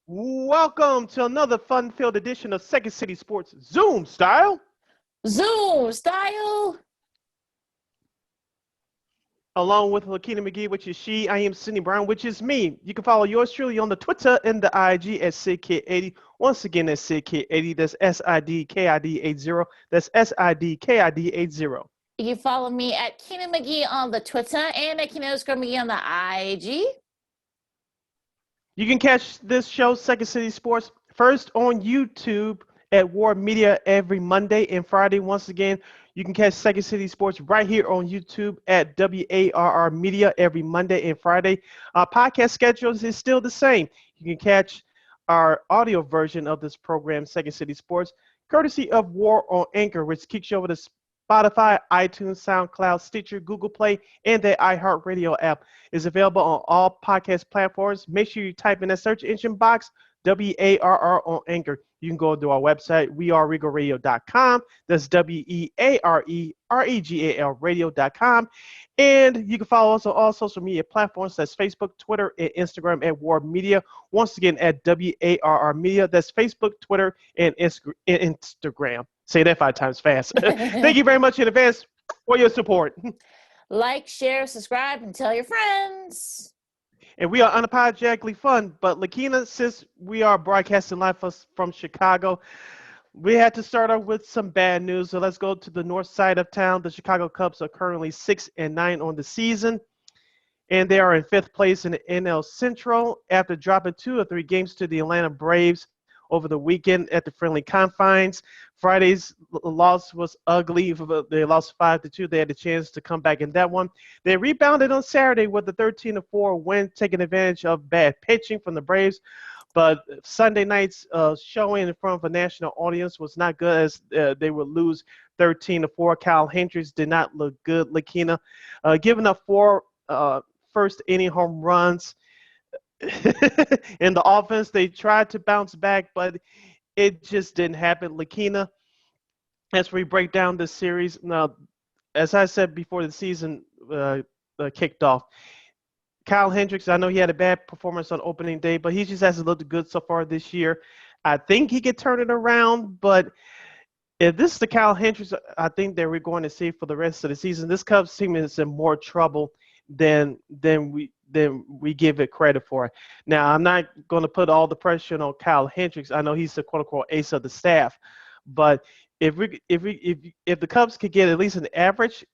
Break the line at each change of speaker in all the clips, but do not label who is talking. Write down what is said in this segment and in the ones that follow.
Welcome to another fun-filled edition of Second City Sports Zoom Style.
Zoom style.
Along with Lakeena McGee, which is she, I am Sidney Brown, which is me. You can follow yours truly on the Twitter and the IG at SidKid80. Once again, that's SidKid80. That's SIDKID80. That's SIDKID80.
You can follow me at Keena McGee on the Twitter and at Keena_McGee on the IG.
You can catch this show, Second City Sports, first on YouTube at War Media every Monday and Friday. Once again, you can catch Second City Sports right here on YouTube at WARR Media every Monday and Friday. Our podcast schedules is still the same. You can catch our audio version of this program, Second City Sports, courtesy of War on Anchor, which kicks you over to Spotify, iTunes, SoundCloud, Stitcher, Google Play, and the iHeartRadio app. Is available on all podcast platforms. Make sure you type in the search engine box WARR on Anchor. You can go to our website, weareregalradio.com. That's WEAREREGAL radio.com. And you can follow us on all social media platforms. That's Facebook, Twitter, and Instagram at War Media. Once again, at WARR Media. That's Facebook, Twitter, and Instagram. Say that 5 times fast. Thank you very much in advance for your support.
Like, share, subscribe, and tell your friends.
And we are unapologetically fun. But Lakeena, since we are broadcasting live from Chicago, we had to start off with some bad news. So let's go to the north side of town. The Chicago Cubs are currently 6-9 on the season, and they are in 5th place in the NL Central after dropping 2 or 3 games to the Atlanta Braves over the weekend at the friendly confines. Friday's loss was ugly. They lost 5-2. They had a chance to come back in that one. They rebounded on Saturday with a 13-4 win, taking advantage of bad pitching from the Braves. But Sunday night's showing in front of a national audience was not good, as they would lose 13-4. Kyle Hendricks did not look good. Lakeena giving up 4 first inning home runs. In the offense, they tried to bounce back, but it just didn't happen. Lakeena, as we break down this series, now, as I said before the season kicked off, Kyle Hendricks, I know he had a bad performance on opening day, but he just hasn't looked good so far this year. I think he could turn it around, but if this is the Kyle Hendricks I think that we're going to see for the rest of the season, this Cubs team is in more trouble than we give it credit for. Now, I'm not going to put all the pressure on Kyle Hendricks. I know he's the quote-unquote ace of the staff, but if the Cubs could get at least an average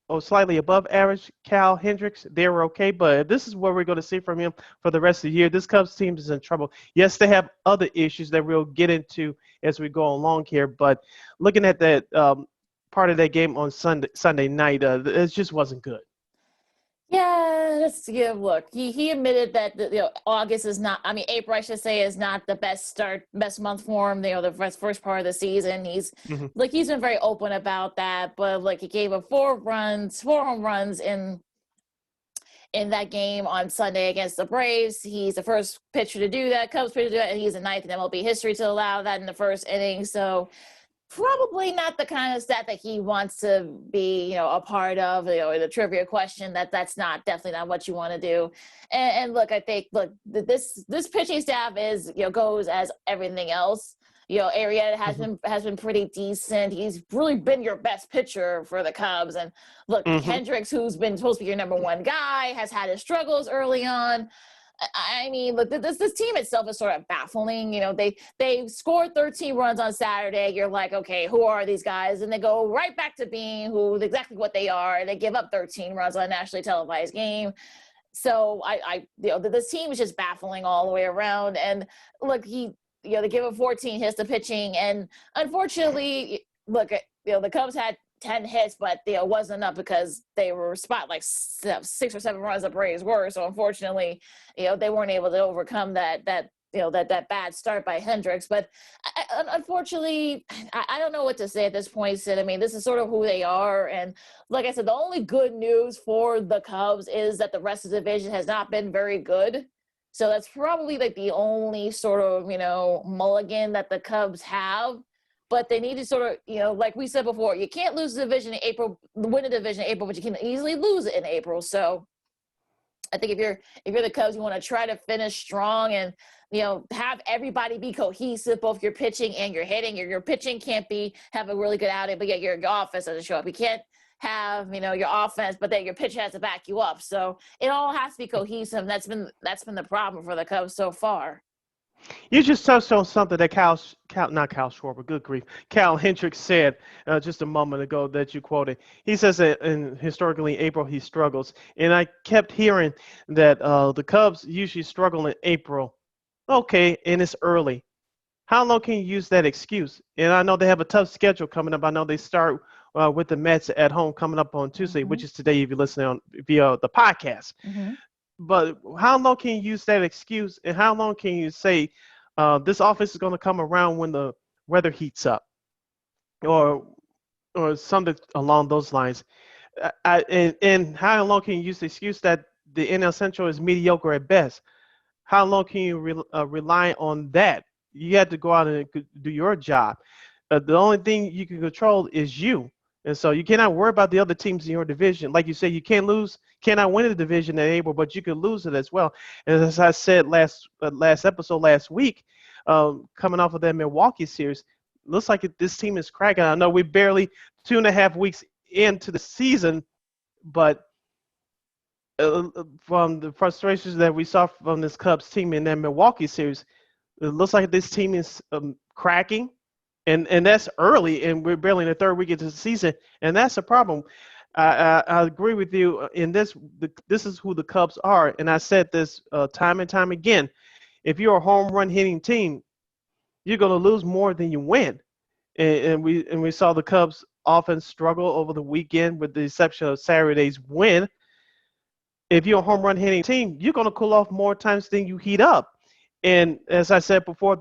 or slightly above average Kyle Hendricks, they were okay. But if this is what we're going to see from him for the rest of the year, this Cubs team is in trouble. Yes, they have other issues that we'll get into as we go along here, but looking at that part of that game on Sunday night, it just wasn't good.
Yeah, look, he admitted that August is not, April, I should say, is not the best month for him, the first part of the season. He's been very open about that, but he gave up 4 home runs in that game on Sunday against the Braves. He's the first pitcher to do that, Cubs pitcher to do that, and he's the 9th in MLB history to allow that in the first inning. So probably not the kind of stat that he wants to be, a part of, the trivia question. That's definitely not what you want to do. And look, I think, this pitching staff is, goes as everything else. Arrieta has been pretty decent. He's really been your best pitcher for the Cubs. And look, Hendricks, who's been supposed to be your number 1 guy, has had his struggles early on. I mean, look, this team itself is sort of baffling. They scored 13 runs on Saturday. You're like, okay, who are these guys? And they go right back to being exactly what they are. They give up 13 runs on a nationally televised game. So this team is just baffling all the way around. And look, they give up 14 hits to pitching, and unfortunately, look, the Cubs had 10 hits, but it wasn't enough because they were spot 6 or 7 runs the Braves were. So unfortunately, they weren't able to overcome that bad start by Hendricks. But unfortunately, I don't know what to say at this point, Sid. I mean, this is sort of who they are. And like I said, the only good news for the Cubs is that the rest of the division has not been very good. So that's probably the only sort of, mulligan that the Cubs have. But they need to sort of, like we said before, you can't lose the division in April, win a division in April, but you can easily lose it in April. So I think if you're the Cubs, you want to try to finish strong. And have everybody be cohesive, both your pitching and your hitting. Your pitching can't have a really good outing, but yet your offense doesn't show up. You can't have, your offense, but then your pitch has to back you up. So it all has to be cohesive. That's been the problem for the Cubs so far.
You just touched on something that not Cal Schwarber, good grief, Cal Hendricks said just a moment ago that you quoted. He says that historically in April he struggles. And I kept hearing that the Cubs usually struggle in April. Okay, and it's early. How long can you use that excuse? And I know they have a tough schedule coming up. I know they start with the Mets at home coming up on Tuesday, which is today if you're listening via the podcast. But how long can you use that excuse, and how long can you say this offense is going to come around when the weather heats up, or something along those lines? And how long can you use the excuse that the NL Central is mediocre at best? How long can you rely on that? You have to go out and do your job. The only thing you can control is you. And so you cannot worry about the other teams in your division. Like you said, you cannot win the division in April, but you could lose it as well. And as I said last episode last week, coming off of that Milwaukee series, looks like this team is cracking. I know we're barely 2.5 weeks into the season, but from the frustrations that we saw from this Cubs team in that Milwaukee series, it looks like this team is cracking. And that's early, and we're barely in the third week of the season, and that's a problem. I agree with you in this. This is who the Cubs are, and I said this time and time again. If you're a home run hitting team, you're going to lose more than you win. And we saw the Cubs offense struggle over the weekend, with the exception of Saturday's win. If you're a home run hitting team, you're going to cool off more times than you heat up. And as I said before,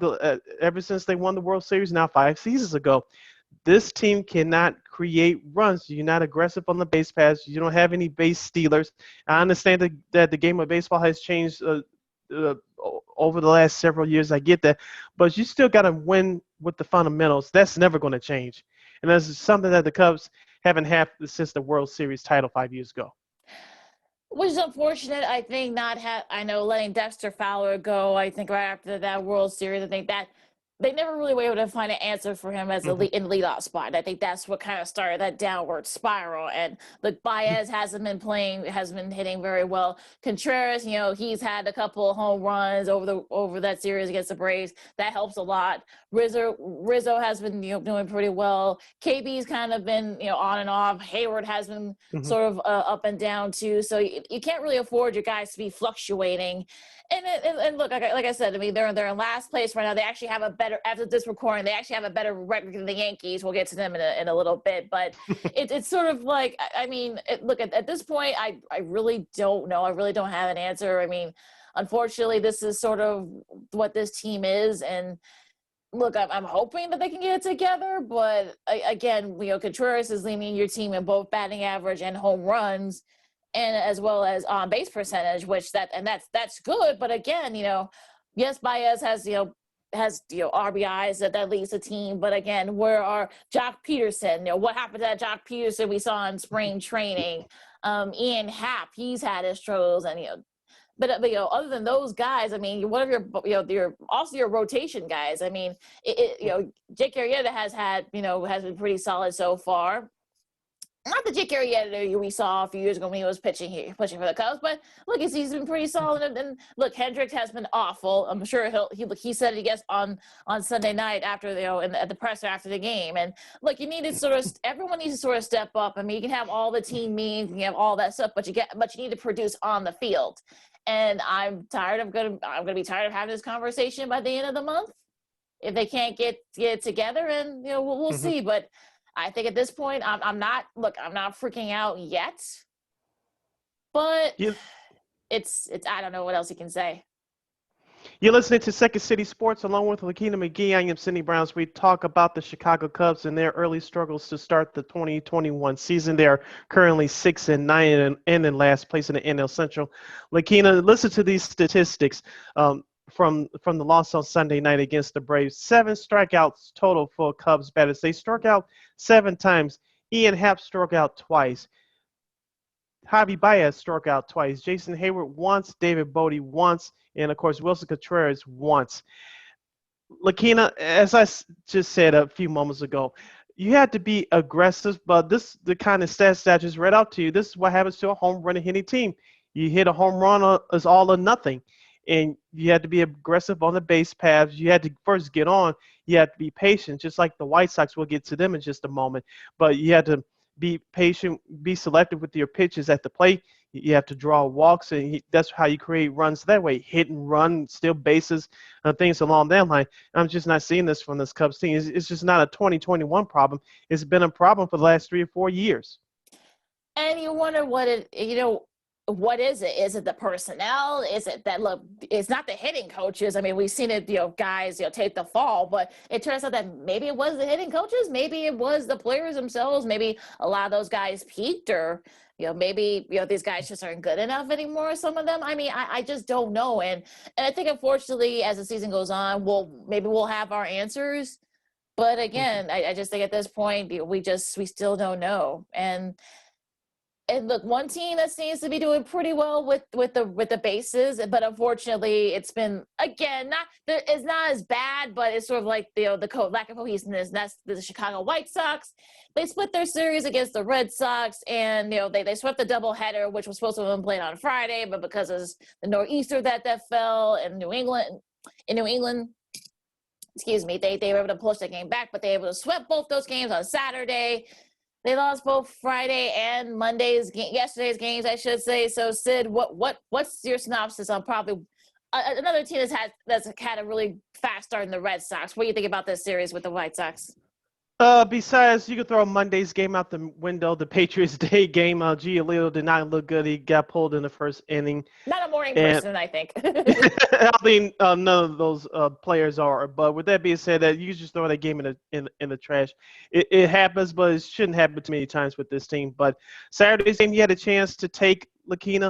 ever since they won the World Series now 5 seasons ago, this team cannot create runs. You're not aggressive on the base paths. You don't have any base stealers. I understand that the game of baseball has changed over the last several years. I get that. But you still got to win with the fundamentals. That's never going to change. And that's something that the Cubs haven't had since the World Series title 5 years ago.
Which is unfortunate. I think I know letting Dexter Fowler go, I think right after that World Series, I think that they never really were able to find an answer for him as in the leadoff spot. I think that's what kind of started that downward spiral. And look, Baez hasn't been hitting very well. Contreras, he's had a couple of home runs over that series against the Braves. That helps a lot. Rizzo has been doing pretty well. KB's kind of been on and off. Hayward has been sort of up and down too. So you can't really afford your guys to be fluctuating. And look, like I said, I mean, they're in last place right now. They actually have after this recording, they actually have a better record than the Yankees. We'll get to them in a little bit, but it's sort of like, I mean, look, at this point, I really don't know. I really don't have an answer. I mean, unfortunately, this is sort of what this team is. And look, I'm hoping that they can get it together, but again, Contreras is leading your team in both batting average and home runs, and as well as on base percentage, that's good. But again, yes, Baez has RBIs that leads the team. But again, where are Jock Peterson? What happened to that Jock Peterson we saw in spring training? Ian Happ, he's had his struggles, and but other than those guys, I mean, what are your rotation guys? I mean, Jake Arrieta has been pretty solid so far. Not the Jake Arrieta we saw a few years ago when he was pitching for the Cubs, but look, he's been pretty solid. And look, Hendricks has been awful. I'm sure he said it, I guess, on Sunday night after at the presser after the game. And look, everyone needs to sort of step up. I mean, you can have all the team meetings, you can have all that stuff, but you need to produce on the field. And I'm gonna be tired of having this conversation by the end of the month if they can't get it together. And we'll see, but. I think at this point, I'm not freaking out yet, but it's I don't know what else you can say.
You're listening to Second City Sports along with Lakeena McGee. I am Cindy Browns. We talk about the Chicago Cubs and their early struggles to start the 2021 season. They are currently 6-9 and in last place in the NL Central. Lakeena, listen to these statistics. From the loss on Sunday night against the Braves. 7 strikeouts total for Cubs batters. They struck out 7 times. Ian Happ struck out twice. Javi Baez struck out twice. Jason Hayward once. David Bodie once. And, of course, Wilson Contreras once. Lakeena, as I just said a few moments ago, you had to be aggressive, but this the kind of stats that I just read out to you. This is what happens to a home run hitting team. You hit a home run, it's all or nothing. And you had to be aggressive on the base paths. You had to first get on. You had to be patient, just like the White Sox. We'll get to them in just a moment. But you had to be patient, be selective with your pitches at the plate. You have to draw walks, and that's how you create runs that way. Hit and run, steal bases, things along that line. I'm just not seeing this from this Cubs team. It's just not a 2021 problem. It's been a problem for the last 3 or 4 years.
And you wonder what what is it? Is it the personnel? Is it that, look, it's not the hitting coaches. I mean, we've seen it, guys, take the fall, but it turns out that maybe it was the hitting coaches. Maybe it was the players themselves. Maybe a lot of those guys peaked, or, maybe, these guys just aren't good enough anymore. Some of them, I mean, I just don't know. And I think, unfortunately, as the season goes on, we'll have our answers. But again, I just think at this point, we still don't know. And look, one team that seems to be doing pretty well with the bases, but unfortunately, it's been, again, it's not as bad, but it's sort of like the lack of cohesiveness. And that's the Chicago White Sox. They split their series against the Red Sox, and they swept the doubleheader, which was supposed to have been played on Friday, but because of the nor'easter that fell in New England, excuse me, they were able to push the game back, but they were able to sweep both those games on Saturday. They lost both Friday and yesterday's games, I should say. So, Sid, what's your synopsis on probably another team that's had a really fast start in the Red Sox? What do you think about this series with the White Sox?
Besides, you could throw Monday's game out the window. The Patriots Day game, Giolito did not look good. He got pulled in the first inning.
Not a morning person, I think.
I think none of those players are. But with that being said, that you just throw that game in the trash. It happens, but it shouldn't happen too many times with this team. But Saturday's game, you had a chance to take Lakeena.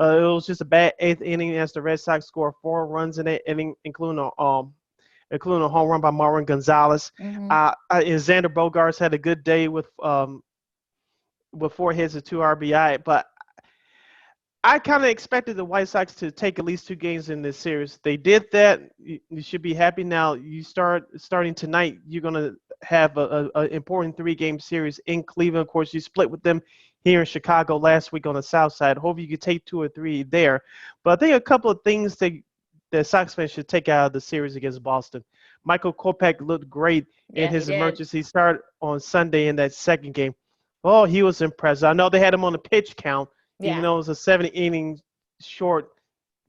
It was just a bad eighth inning as the Red Sox scored 4 runs in that inning, including a home run by Marwin Gonzalez.
Mm-hmm.
And Xander Bogaerts had a good day with 4 hits and 2 RBI. But I kind of expected the White Sox to take at least 2 games in this series. They did that. You should be happy now. You starting tonight. You're going to have an important 3-game series in Cleveland. Of course, you split with them here in Chicago last week on the South Side. Hope you could take 2 or 3 there. But I think a couple of things that Sox fans should take out of the series against Boston. Michael Kopech looked great in his emergency start on Sunday in that second game. Oh, he was impressive. I know they had him on the pitch count, even though it was a 7-inning short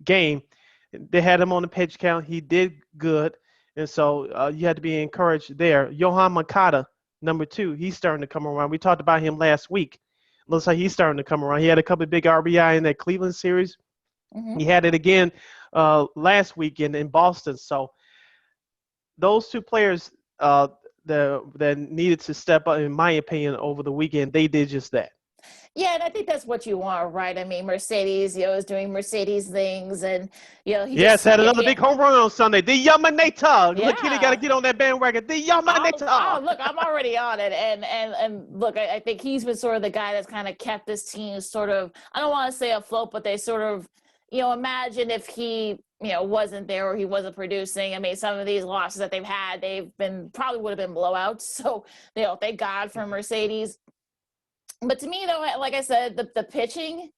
game. They had him on the pitch count. He did good, and so you had to be encouraged there. Yohan Moncada, number 2, he's starting to come around. We talked about him last week. Looks like he's starting to come around. He had a couple of big RBI in that Cleveland series. Mm-hmm. He had it again last weekend in Boston. So those 2 players that needed to step up, in my opinion, over the weekend, they did just that.
Yeah, and I think that's what you want, right? I mean, Mercedes, is doing Mercedes things, and he
had another big home run on Sunday. The Yamaneta. Yeah. Lakeena got to get on that bandwagon. The Yamaneta.
Oh, look, I'm already on it, and look, I think he's been sort of the guy that's kind of kept this team sort of, I don't want to say afloat, but they sort of, imagine if he, wasn't there or he wasn't producing. I mean, some of these losses that they've had, probably would have been blowouts. So, thank God for Mercedes. But to me, though, like I said, the pitching,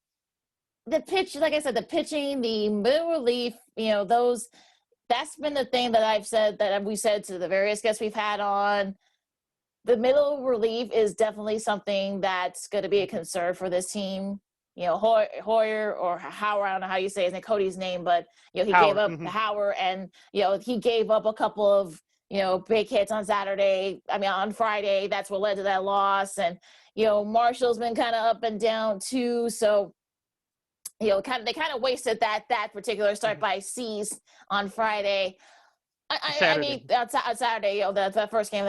the pitching, the middle relief, that's been the thing that we said to the various guests we've had on. The middle relief is definitely something that's going to be a concern for this team. Hoyer or Howard, I don't know how you say his name, Cody's name, but, he gave up Howard, and, he gave up a couple of, big hits on Friday. That's what led to that loss. And, Marshall's been kind of up and down too. So, they kind of wasted that particular start by Cease on Friday. I mean, on Saturday, the first game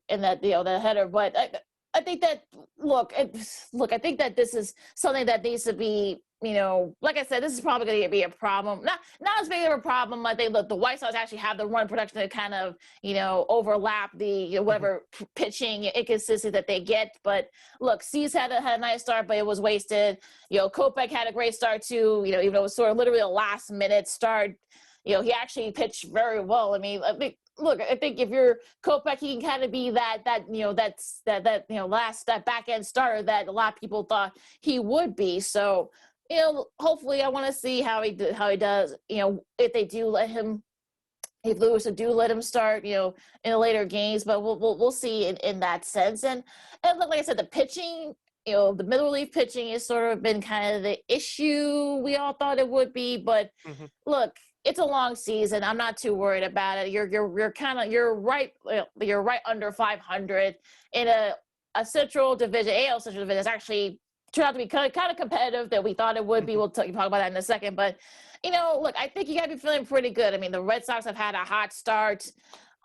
in that, the header, but I think that, I think that this is something that needs to be, like I said, this is probably going to be a problem. Not as big of a problem. I think, look, the White Sox actually have the run production to kind of, overlap the whatever pitching inconsistency that they get. But look, Cease had a nice start, but it was wasted. Kopech had a great start too. Even though it was sort of literally a last minute start. He actually pitched very well. I think if you're Kopech, he can kind of be that back end starter that a lot of people thought he would be. So, hopefully I want to see how he does, if they do let him, if Lewis do let him start, in the later games, but we'll see in that sense. And look, like I said, the pitching, the middle relief pitching has sort of been kind of the issue we all thought it would be, but look, it's a long season. I'm not too worried about it. You're right under 500 in a Central Division, AL Central Division. It's actually turned out to be kind of competitive that we thought it would be. We'll talk about that in a second. But, look, I think you got to be feeling pretty good. I mean, the Red Sox have had a hot start.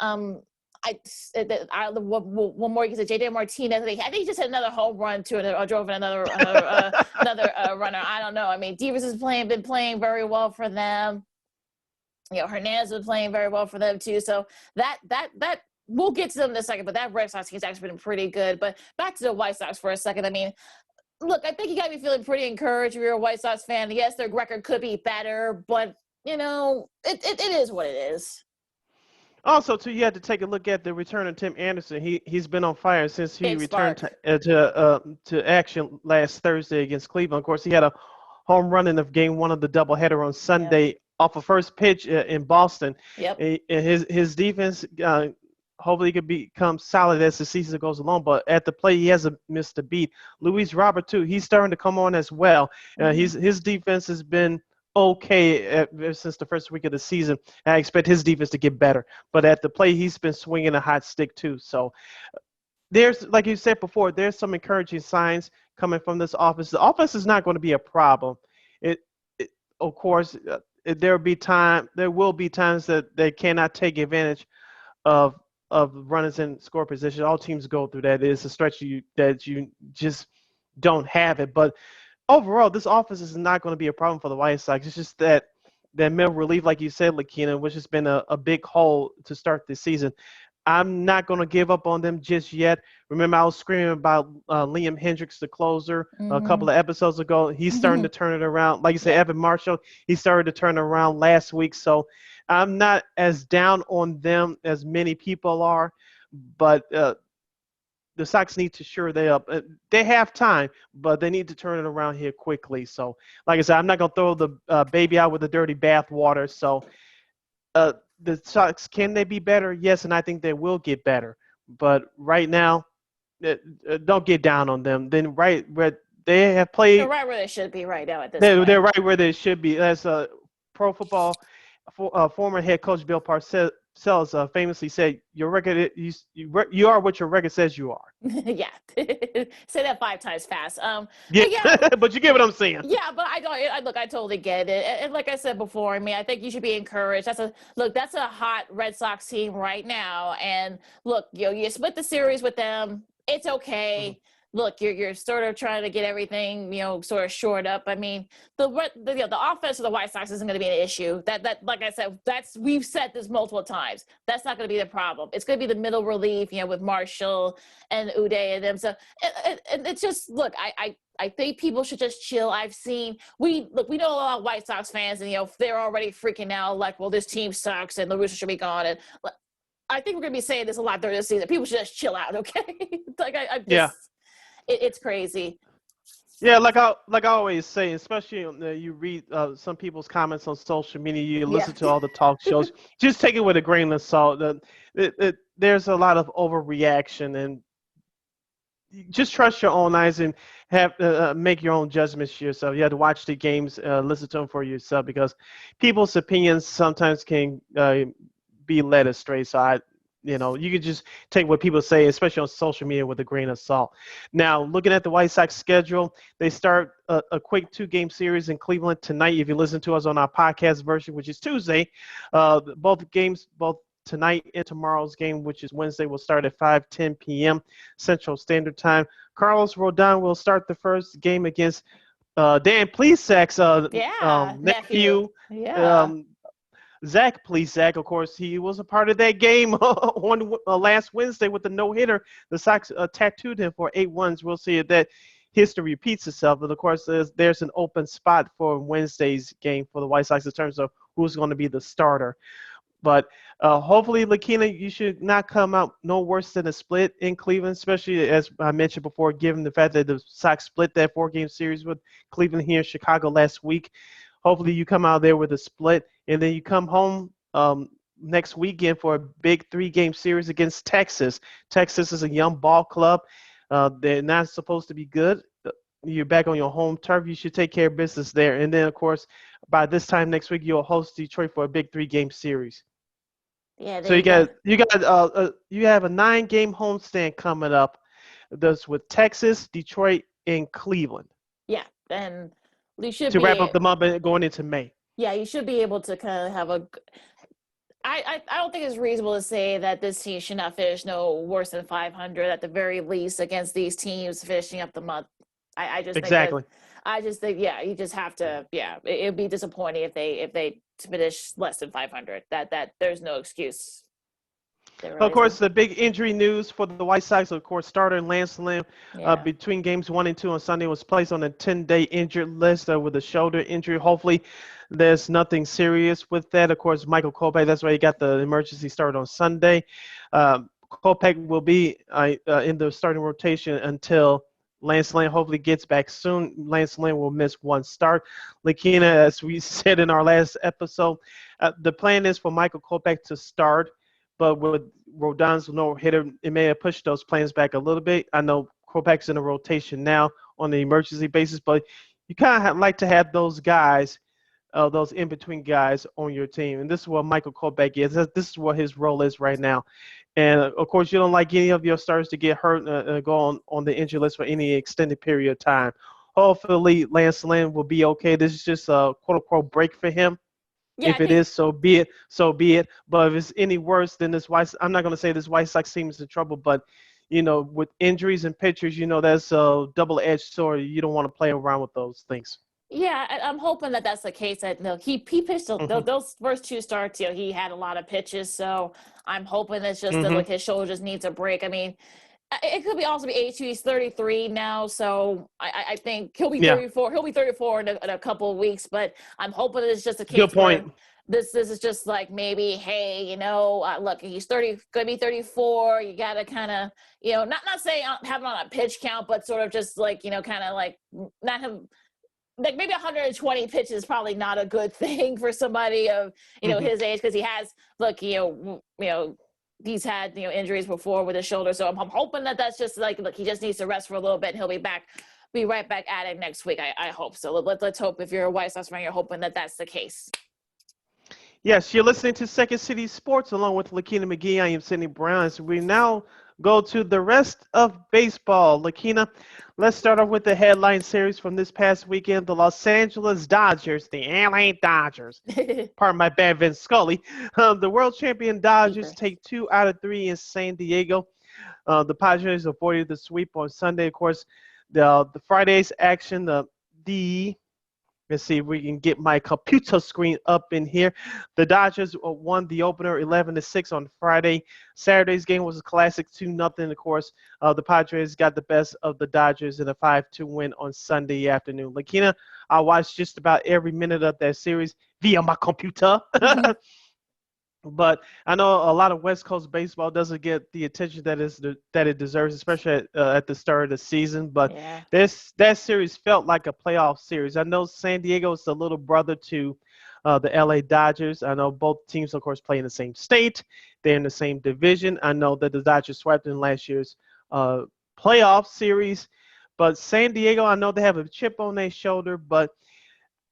One more, you can say J.J. Martinez. I think he just hit another home run too, or drove in another runner. I don't know. I mean, Divas has been playing very well for them. Hernandez was playing very well for them too. So that we'll get to them in a second, but that Red Sox team's actually been pretty good. But back to the White Sox for a second. I mean, look, I think you got to be feeling pretty encouraged if you're a White Sox fan. Yes, their record could be better, but it is what it is.
Also, too, you had to take a look at the return of Tim Anderson. He's been on fire since he returned to action last Thursday against Cleveland. Of course, he had a home run in the game one of the doubleheader on Sunday off a first pitch in Boston.
Yep.
His defense hopefully could become solid as the season goes along. But at the plate, he hasn't missed a beat. Luis Robert too. He's starting to come on as well. His defense has been okay since the first week of the season. I expect his defense to get better. But at the plate, he's been swinging a hot stick too. So there's, like you said before, there's some encouraging signs coming from this offense. The offense is not going to be a problem. Of course, there will be times that they cannot take advantage of runners in score position. All teams go through that. It's a stretch that you just don't have it. But overall, this offense is not going to be a problem for the White Sox. It's just that middle relief, like you said, Lakeena, which has been a big hole to start this season. I'm not going to give up on them just yet. Remember, I was screaming about Liam Hendricks, the closer, a couple of episodes ago. He's starting to turn it around. Like you said, Evan Marshall, he started to turn it around last week. So I'm not as down on them as many people are. But the Sox need to shore they up. They have time, but they need to turn it around here quickly. So, like I said, I'm not going to throw the baby out with the dirty bathwater. So the Sox, can they be better? Yes, and I think they will get better. But right now, don't get down on them. Then right where they have played.
They're right where they should be right now at this point.
They're right where they should be. As Pro Football former head coach Bill Parcells famously said, "Your record, you are what your record says you are."
Yeah, say that 5 times fast.
But you get what I'm saying.
Yeah, but I totally get it. And like I said before, I mean, I think you should be encouraged. That's a hot Red Sox team right now. And look, you split the series with them. It's okay. Look, you're sort of trying to get everything, sort of shored up. I mean, the offense of the White Sox isn't going to be an issue. That like I said, we've said this multiple times. That's not going to be the problem. It's going to be the middle relief, with Marshall and Uday and them. So, and it's just, look, I think people should just chill. We know a lot of White Sox fans, and they're already freaking out, like, well, this team sucks and La Russa should be gone. And I think we're going to be saying this a lot during the season. People should just chill out, okay? It's crazy.
Yeah, like I always say, especially you read some people's comments on social media, you listen to all the talk shows, just take it with a grain of salt. There's a lot of overreaction, and just trust your own eyes and have make your own judgments yourself. You have to watch the games, listen to them for yourself, because people's opinions sometimes can be led astray. So you can just take what people say, especially on social media, with a grain of salt. Now, looking at the White Sox schedule, they start a quick 2-game series in Cleveland tonight. If you listen to us on our podcast version, which is Tuesday, both games, both tonight and tomorrow's game, which is Wednesday, will start at 5:10 p.m. Central Standard Time. Carlos Rodon will start the first game against Dan Plesac's
Yeah, nephew.
nephew,
Yeah.
um, Zach Plesac. Of course, he was a part of that game on last Wednesday with the no hitter. The Sox tattooed him for 8 runs. We'll see if that history repeats itself. And of course, there's an open spot for Wednesday's game for the White Sox in terms of who's going to be the starter. But hopefully, Lakeena, you should not come out no worse than a split in Cleveland, especially as I mentioned before, given the fact that the Sox split that 4-game series with Cleveland here in Chicago last week. Hopefully, you come out there with a split, and then you come home next weekend for a big 3-game series against Texas. Texas is a young ball club. They're not supposed to be good. You're back on your home turf. You should take care of business there. And then, of course, by this time next week, you'll host Detroit for a big 3-game series.
Yeah,
So
they got
you have a 9-game homestand coming up. That's with Texas, Detroit, and Cleveland
yeah, and you should
to wrap
be
up the month and going into May.
yeah, you should be able to kind of have a I don't think it's reasonable to say that this team should not finish no worse than 500 at the very least against these teams finishing up the month. I just think that
Exactly.
I just think yeah, you just have to it'd be disappointing if they finish less than 500. That there's no excuse. There really
Of course,
isn't.
the big injury news for the White Sox, of course, starter Lance Lynn
Yeah.
between games 1 and 2 on Sunday was placed on a 10-day injured list with a shoulder injury. Hopefully, there's nothing serious with that. Of course, Michael Kopech, that's why he got the emergency start on Sunday. Kopech will be in the starting rotation until Lance Lynn hopefully gets back soon. Lance Lynn will miss one start. Lakeena, as we said in our last episode, the plan is for Michael Kopech to start. But with Rodon's no hitter, it may have pushed those plans back a little bit. I know Kopech's in a rotation now on the emergency basis, but you kind of like to have those guys, those in-between guys on your team. And this is what Michael Kopech is. This is what his role is right now. And, of course, you don't like any of your stars to get hurt and go on the injury list for any extended period of time. Hopefully, Lance Lynn will be okay. This is just a quote-unquote break for him.
Yeah, I
If it
think
is, so be it. So be it. But if it's any worse than this I'm not going to say this White Sox team is in trouble, but, with injuries and pitchers, that's a double-edged sword. You don't want to play around with those things.
yeah, I'm hoping that that's the case. That he pitched
Mm-hmm.
those first 2 starts. He had a lot of pitches, so I'm hoping it's just that
Mm-hmm.
his shoulder just needs a break. I mean, it could be also be age. He's 33 now, so I think he'll be
Yeah,
34. He'll be 34 in a couple of weeks. But I'm hoping it's just a case
good
where
point.
this is just like maybe, hey, look, he's 30, gonna be 34. You gotta kind of, not saying have him on a pitch count, but sort of just like, kind of like not have like maybe 120 pitches is probably not a good thing for somebody of
Mm-hmm.
his age, because he has he's had injuries before with his shoulder. So I'm hoping that that's just like, look, he just needs to rest for a little bit and he'll be right back at it next week. I hope so. Let's hope, if you're a White Sox fan, you're hoping that that's the case.
Yes, you're listening to Second City Sports along with Lakeena McGee. I am Sidney Brown. As we now go to the rest of baseball. Lakeena, let's start off with the headline series from this past weekend. The Los Angeles Dodgers, the LA Dodgers. Pardon my bad, Vince Scully. The world champion Dodgers take 2 out of 3 in San Diego. The Padres avoided the sweep on Sunday. Of course, the Friday's action, let's see if we can get my computer screen up in here. The Dodgers won the opener 11-6 on Friday. Saturday's game was a classic 2-0. Of course, the Padres got the best of the Dodgers in a 5-2 win on Sunday afternoon. Lakeena, I watched just about every minute of that series via my computer. But I know a lot of West Coast baseball doesn't get the attention that it deserves, especially at the start of the season. But
Yeah.
that series felt like a playoff series. I know San Diego is the little brother to the LA Dodgers. I know both teams, of course, play in the same state. They're in the same division. I know that the Dodgers swept in last year's playoff series. But San Diego, I know they have a chip on their shoulder, but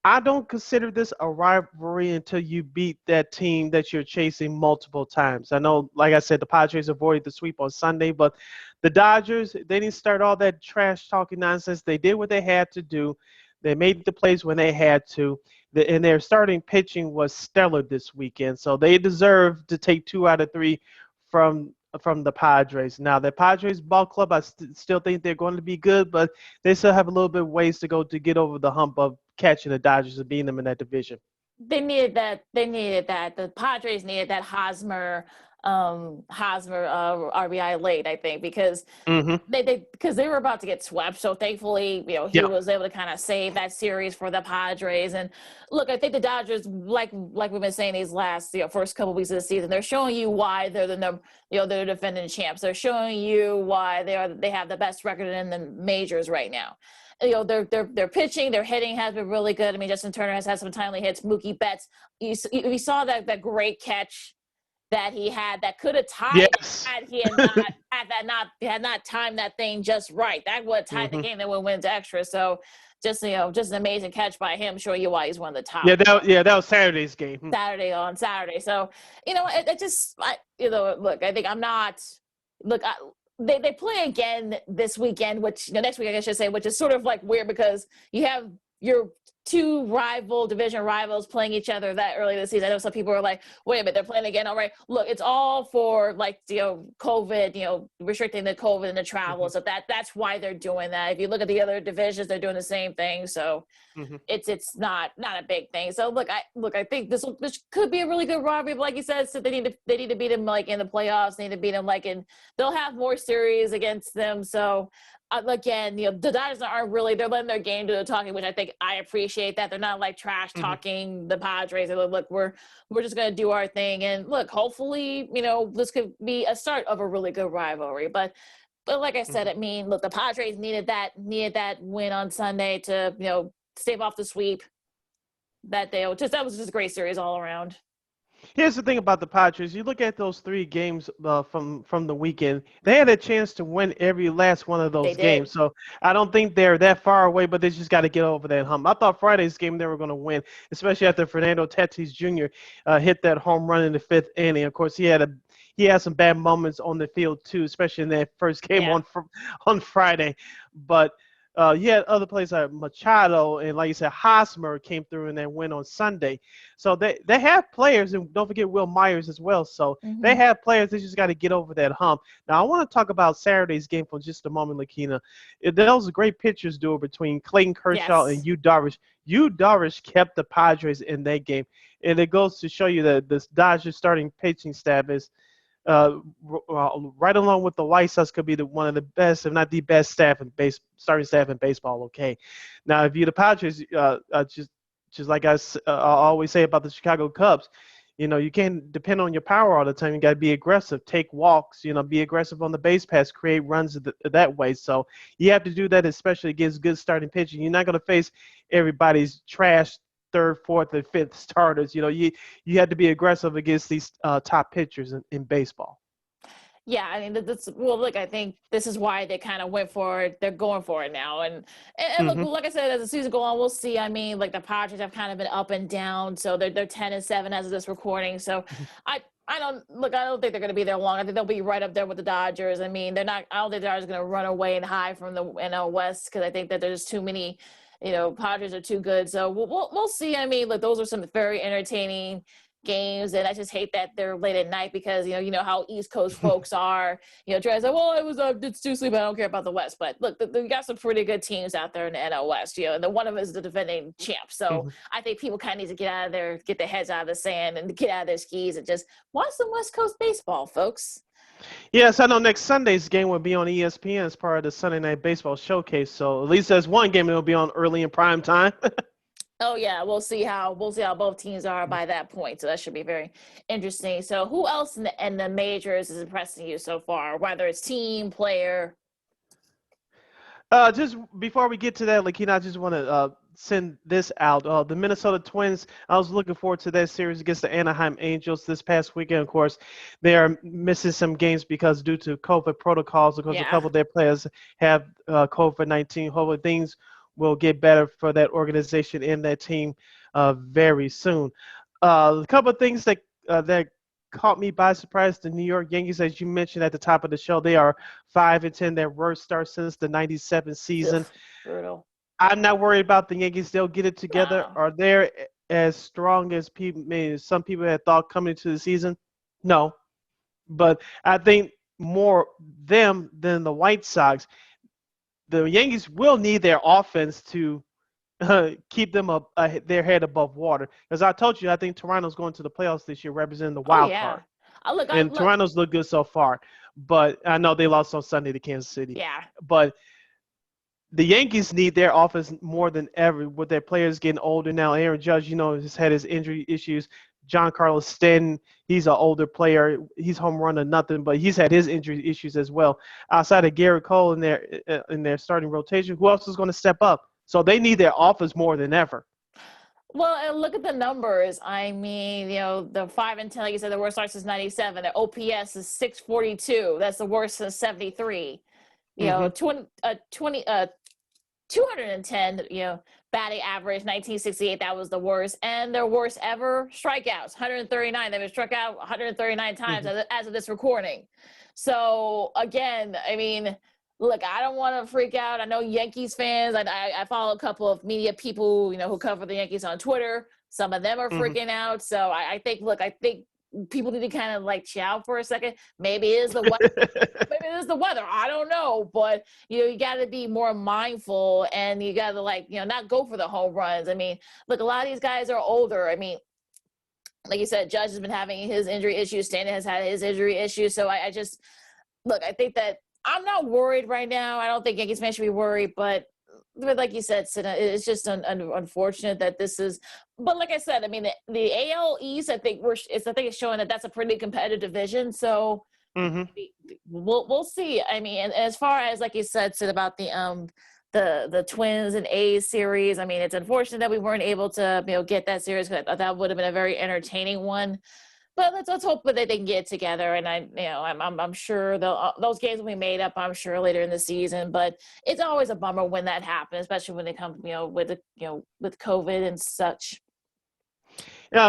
I don't consider this a rivalry until you beat that team that you're chasing multiple times. I know, like I said, the Padres avoided the sweep on Sunday, but the Dodgers, they didn't start all that trash talking nonsense. They did what they had to do. They made the plays when they had to, and their starting pitching was stellar this weekend. So they deserve to take 2 out of 3 from from the Padres. Now, the Padres ball club, I still think they're going to be good, but they still have a little bit of ways to go to get over the hump of catching the Dodgers and beating them in that division.
They needed that. They needed that. The Padres needed that Hosmer RBI late, I think, because
Mm-hmm.
they were about to get swept. So thankfully, he
Yeah.
was able to kind of save that series for the Padres. And look, I think the Dodgers, like we've been saying these last first couple weeks of the season, they're showing you why they're they're defending champs. They're showing you why they have the best record in the majors right now. They're pitching, their hitting has been really good. I mean, Justin Turner has had some timely hits. Mookie Betts, we saw that great catch that he had that could have tied
Yes.
had he had not timed that thing just right. That would have tied the game that would win to extra. So just an amazing catch by him, showing you why he's one of the top.
That was Saturday's game.
Saturday. So look, I think I'm not they play again this weekend, which next week I should say, which is sort of like weird because you have your two division rivals playing each other that early this season. I know some people are like, wait a minute, they're playing again. All right, look, it's all for COVID, restricting the COVID and the travel. So that's why they're doing that. If you look at the other divisions, they're doing the same thing. So it's not a big thing. So I think this could be a really good rivalry. But like you said, so they need to beat them like in the playoffs. They need to beat them they'll have more series against them. So again, the Dodgers aren't really, they're letting their game do the talking, which I think I appreciate that. They're not like trash talking the Padres. They're like, look, we're just going to do our thing. And look, hopefully, this could be a start of a really good rivalry. But like I said, I mean, look, the Padres needed that win on Sunday to, stave off the sweep that that was just a great series all around.
Here's the thing about the Padres. You look at those 3 games from the weekend. They had a chance to win every last one of those games. So I don't think they're that far away, but they just got to get over that hump. I thought Friday's game they were going to win, especially after Fernando Tatis Jr. Hit that home run in the 5th inning. Of course, he had some bad moments on the field too, especially in that first game on Friday. But you had other players like Machado and, like you said, Hosmer came through in that win on Sunday. So they have players, and don't forget Will Myers as well. So they have players. They just got to get over that hump. Now, I want to talk about Saturday's game for just a moment, Lakeena. That was a great pitchers duel between Clayton Kershaw and Yu Darvish. Yu Darvish kept the Padres in that game. And it goes to show you that this Dodgers starting pitching staff is right along with the White Sox could be one of the best, if not the best starting staff in baseball. Okay, now if you're the Padres, just like I always say about the Chicago Cubs, you can't depend on your power all the time. You got to be aggressive, take walks, be aggressive on the base pass, create runs that way. So you have to do that, especially against good starting pitching. You're not going to face everybody's trash 3rd, 4th, and 5th starters. You had to be aggressive against these top pitchers in baseball.
Yeah, I mean, look, I think this is why they kind of went for it. They're going for it now. And look, like I said, as the season goes on, we'll see. I mean, like the Padres have kind of been up and down. So they're 10-7 as of this recording. So I don't think they're going to be there long. I think they'll be right up there with the Dodgers. I mean, I don't think the Dodgers are going to run away and hide from the NL West because I think that there's too many. Padres are too good. So we'll see. I mean, look, those are some very entertaining games, and I just hate that they're late at night because you know how East Coast folks are. Trey's like, well, it's too sleep. I don't care about the West. But look, we got some pretty good teams out there in the NL West. And the one of them is the defending champ. So I think people kind of need to get out of there, get their heads out of the sand, and get out of their skis and just watch some West Coast baseball, folks.
Yes, I know next Sunday's game will be on ESPN as part of the Sunday Night Baseball Showcase. So at least there's one game that will be on early in prime time.
Oh yeah, we'll see how both teams are by that point. So that should be very interesting. So who else in the majors is impressing you so far? Whether it's team, player.
Just before we get to that, Lakeena, I just want to send this out. The Minnesota Twins, I was looking forward to that series against the Anaheim Angels this past weekend. Of course, they are missing some games because due to COVID protocols, because a couple of their players have COVID-19. Hopefully things will get better for that organization and that team very soon. A couple of things that caught me by surprise. The New York Yankees, as you mentioned at the top of the show, they are 5-10, their worst start since the '97 season.
Brutal.
I'm not worried about the Yankees. They'll get it together. Are they as strong as some people had thought coming into the season? No. But I think more them than the White Sox. The Yankees will need their offense to keep them up their head above water. As I told you, I think Toronto's going to the playoffs this year, representing the
Oh
wild
yeah.
card.
I
And
look.
Toronto's looked good so far, but I know they lost on Sunday to Kansas City.
Yeah.
But the Yankees need their offense more than ever with their players getting older now. Aaron Judge, has had his injury issues. John Carlos Stanton, he's an older player. He's home run or nothing, but he's had his injury issues as well. Outside of Garrett Cole in their starting rotation, who else is going to step up? So they need their offense more than ever.
Well, and look at the numbers. I mean, the 5-10, like you said, the worst start since '97. The OPS is 642. That's the worst since '73.
Mm-hmm.
210, batting average, 1968, that was the worst. And their worst ever strikeouts, 139. They've been struck out 139 times as of this recording. So, again, I mean, look, I don't want to freak out. I know Yankees fans, I follow a couple of media people, who cover the Yankees on Twitter. Some of them are freaking out. So I think people need to kind of like chill out for a second. Maybe it is the weather. Maybe it is the weather. I don't know. But, you got to be more mindful, and you got to not go for the home runs. I mean, look, a lot of these guys are older. I mean, like you said, Judge has been having his injury issues. Stanton has had his injury issues. So I just, look, I think that I'm not worried right now. I don't think Yankees fans should be worried, but like you said, Sid, it's just unfortunate that this is. But like I said, I mean, the AL East, I think it's showing that that's a pretty competitive division. So we'll see. I mean, and as far as like you said, Sid, about the Twins and A's series, I mean, it's unfortunate that we weren't able to get that series, because that would have been a very entertaining one. But let's hope that they can get together, and I'm sure those games will be made up, I'm sure, later in the season. But it's always a bummer when that happens, especially when they come with with COVID and such.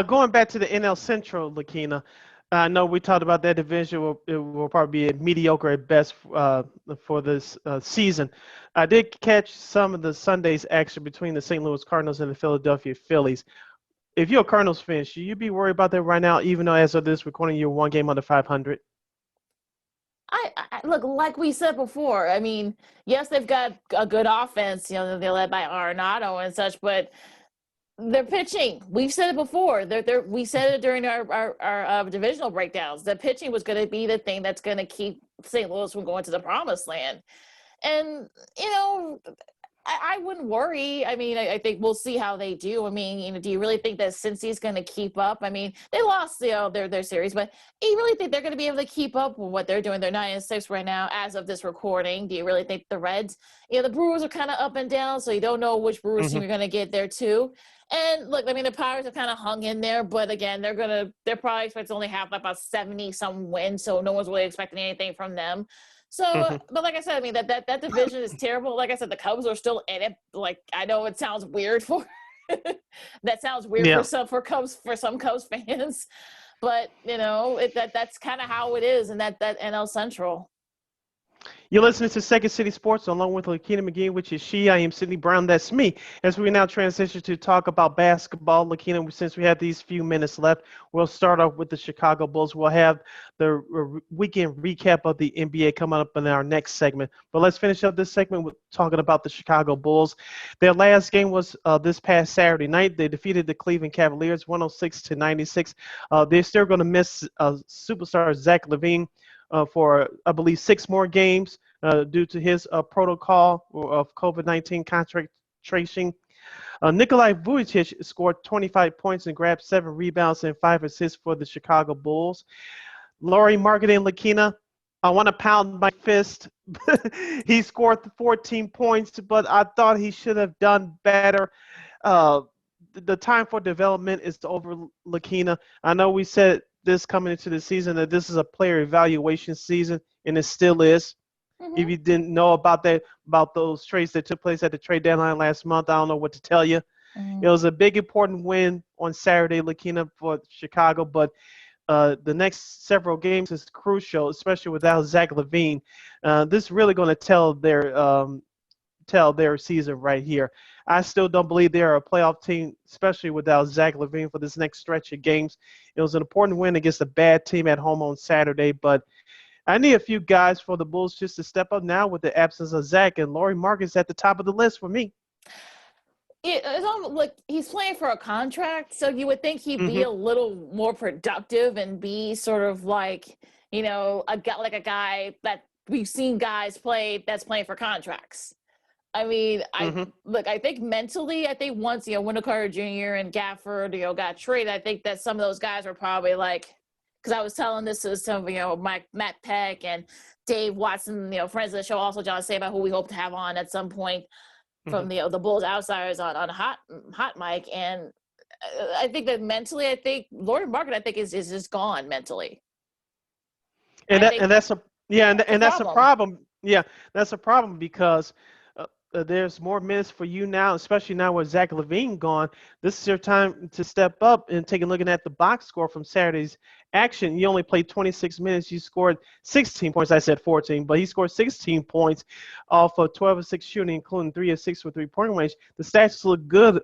Going back to the NL Central, Lakeena, I know we talked about that division. It will probably be mediocre at best for this season. I did catch some of the Sunday's action between the St. Louis Cardinals and the Philadelphia Phillies. If you're a Cardinals fan, should you be worried about that right now, even though as of this recording, you're one game under 500?
I look, like we said before. I mean, yes, they've got a good offense. They're led by Arenado and such, but they're pitching. We've said it before. We said it during our divisional breakdowns. The pitching was going to be the thing that's going to keep St. Louis from going to the promised land. And I wouldn't worry. I mean, I think we'll see how they do. I mean, do you really think that Cincy's going to keep up? I mean, they lost their series, but do you really think they're going to be able to keep up with what they're doing? They're 9-6 right now as of this recording. Do you really think the Reds? The Brewers are kind of up and down, so you don't know which Brewers team you're going to get there too. And look, I mean, the Pirates have kind of hung in there, but again, they're probably expected to only have about 70-some wins, so no one's really expecting anything from them. So, but like I said, I mean, that division is terrible. Like I said, the Cubs are still in it. Like, I know it sounds weird that sounds weird for some Cubs fans, but that's kind of how it is in that NL Central.
You're listening to Second City Sports along with Lakeena McGee, which is she. I am Sydney Brown. That's me. As we now transition to talk about basketball, Lakeena, since we have these few minutes left, we'll start off with the Chicago Bulls. We'll have the weekend recap of the NBA coming up in our next segment. But let's finish up this segment with talking about the Chicago Bulls. Their last game was this past Saturday night. They defeated the Cleveland Cavaliers 106-96. They're still going to miss superstar Zach LaVine for, I believe, 6 more games due to his protocol of COVID-19 contract tracing. Nikolai Vucevic scored 25 points and grabbed 7 rebounds and 5 assists for the Chicago Bulls. Lauri Marketing Lakeena, I want to pound my fist. He scored 14 points, but I thought he should have done better. The time for development is over, Lakeena. I know we said this coming into the season that this is a player evaluation season, and it still is. If you didn't know about those trades that took place at the trade deadline last month, I don't know what to tell you. It was a big important win on Saturday, Lakeena, for Chicago, but the next several games is crucial, especially without Zach LaVine. This is really going to tell their season right here. I still don't believe they're a playoff team, especially without Zach LaVine for this next stretch of games. It was an important win against a bad team at home on Saturday, but I need a few guys for the Bulls just to step up now with the absence of Zach, and Lauri Markkanen at the top of the list for me.
It's almost like he's playing for a contract, so you would think he'd be a little more productive and be sort of like, a guy that we've seen guys play that's playing for contracts. I mean, I think mentally, once, Wendell Carter Jr. and Gafford, got traded, I think that some of those guys were probably like, because I was telling this to some, Matt Peck and Dave Watson, friends of the show, also John Saba, who we hope to have on at some point from the Bulls Outsiders on hot mic. And I think that mentally, Lauri Markkanen, is just gone mentally.
And that's a problem. Yeah, that's a problem because there's more minutes for you now, especially now with Zach LaVine gone. This is your time to step up and take a look at the box score from Saturday's action. You only played 26 minutes. You scored 16 points. I said 14, but he scored 16 points off of 12 of 6 shooting, including 3 of 6 for three-point range. The stats look good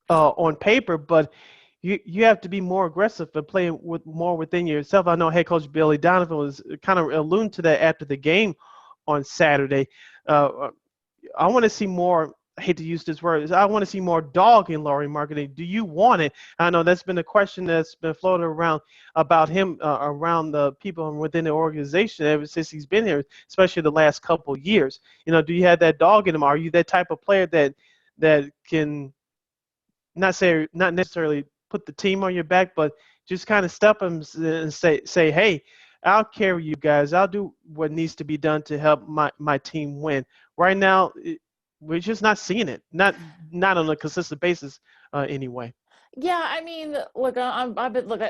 on paper, but you have to be more aggressive and play with more within yourself. I know head coach Billy Donovan was kind of alluding to that after the game on Saturday. I want to see more. I hate to use this word. I want to see more dog in Lauri Markkanen. Do you want it? I know that's been a question that's been floated around about him around the people within the organization ever since he's been here, especially the last couple of years. Do you have that dog in him? Are you that type of player that can not necessarily put the team on your back, but just kind of step him and say, hey, I'll carry you guys. I'll do what needs to be done to help my team win. Right now, we're just not seeing it. Not on a consistent basis, anyway.
Yeah, I mean, look,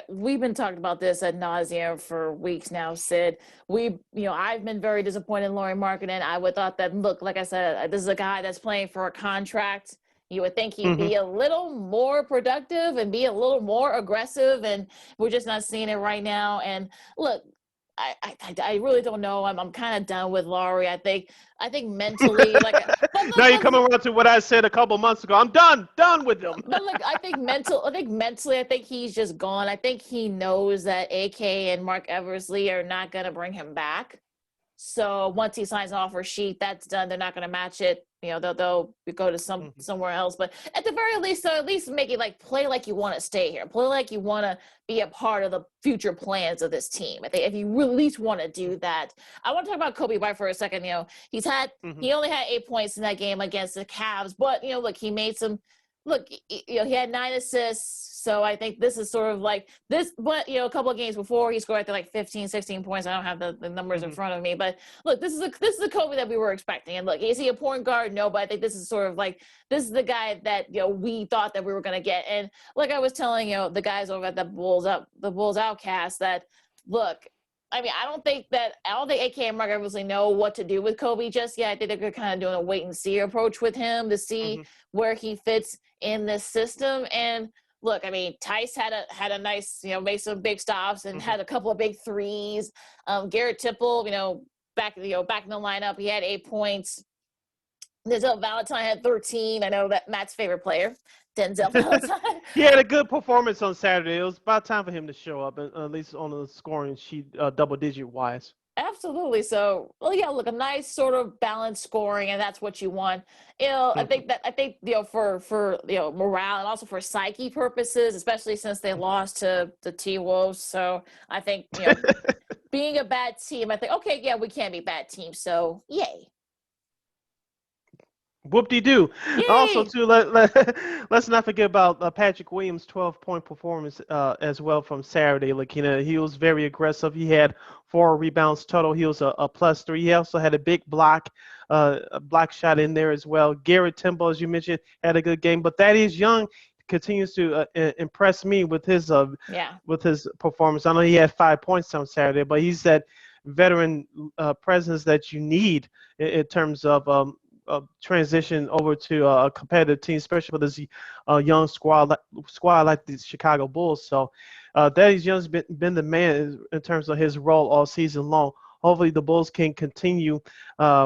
we've been talking about this ad nauseum for weeks now, Sid. I've been very disappointed in Lauri Markkanen. I would thought that, look, like I said, this is a guy that's playing for a contract. You would think he'd be a little more productive and be a little more aggressive, and we're just not seeing it right now. And look, I really don't know. I'm kind of done with Lauri. I think mentally,
now you're coming around to what I said a couple months ago. I'm done with him.
But I think mentally, he's just gone. I think he knows that AK and Mark Eversley are not going to bring him back. So once he signs an offer sheet, that's done. They're not going to match it. They'll go to somewhere else. But at the very least, so at least make it play like you want to stay here. Play like you want to be a part of the future plans of this team. I think if you at least want to do that. I want to talk about Kobe White for a second. He only had 8 points in that game against the Cavs. But, look, he made some – look, he had 9 assists. So I think this is sort of like this, but a couple of games before he scored 15, 16 points. I don't have the numbers in front of me, but look, this is the Kobe that we were expecting. And look, is he a point guard? No, but I think this is sort of this is the guy that we thought that we were going to get. And like I was telling the guys over at the Bulls Outcast that look. I mean, I don't think AK and Mark Eversley know what to do with Kobe just yet. I think they're kind of doing a wait and see approach with him to see where he fits in this system. And look, I mean, Tice had a nice, made some big stops and had a couple of big threes. Garrett Temple, back in the lineup, he had 8 points. Denzel Valentine had 13. I know that Matt's favorite player, Denzel Valentine.
He had a good performance on Saturday. It was about time for him to show up, at least on the scoring sheet, double-digit wise.
Absolutely. So, well, yeah, look, a nice sort of balanced scoring, and that's what you want. I think for morale and also for psyche purposes, especially since they lost to the T-Wolves. So I think being a bad team, I think, okay, yeah, we can't be bad teams. So yay.
Whoop-de-doo. Also, too, let's not forget about Patrick Williams' 12-point performance as well from Saturday, Lakeena. He was very aggressive. He had 4 rebounds total. He was a +3. He also had a big block shot in there as well. Garrett Temple, as you mentioned, had a good game. But Thaddeus Young continues to impress me with his performance. I know he had 5 points on Saturday, but he's that veteran presence that you need in terms of transition over to a competitive team, especially for this young squad like the Chicago Bulls. So Thaddeus Young's been the man in terms of his role all season long. Hopefully the Bulls can continue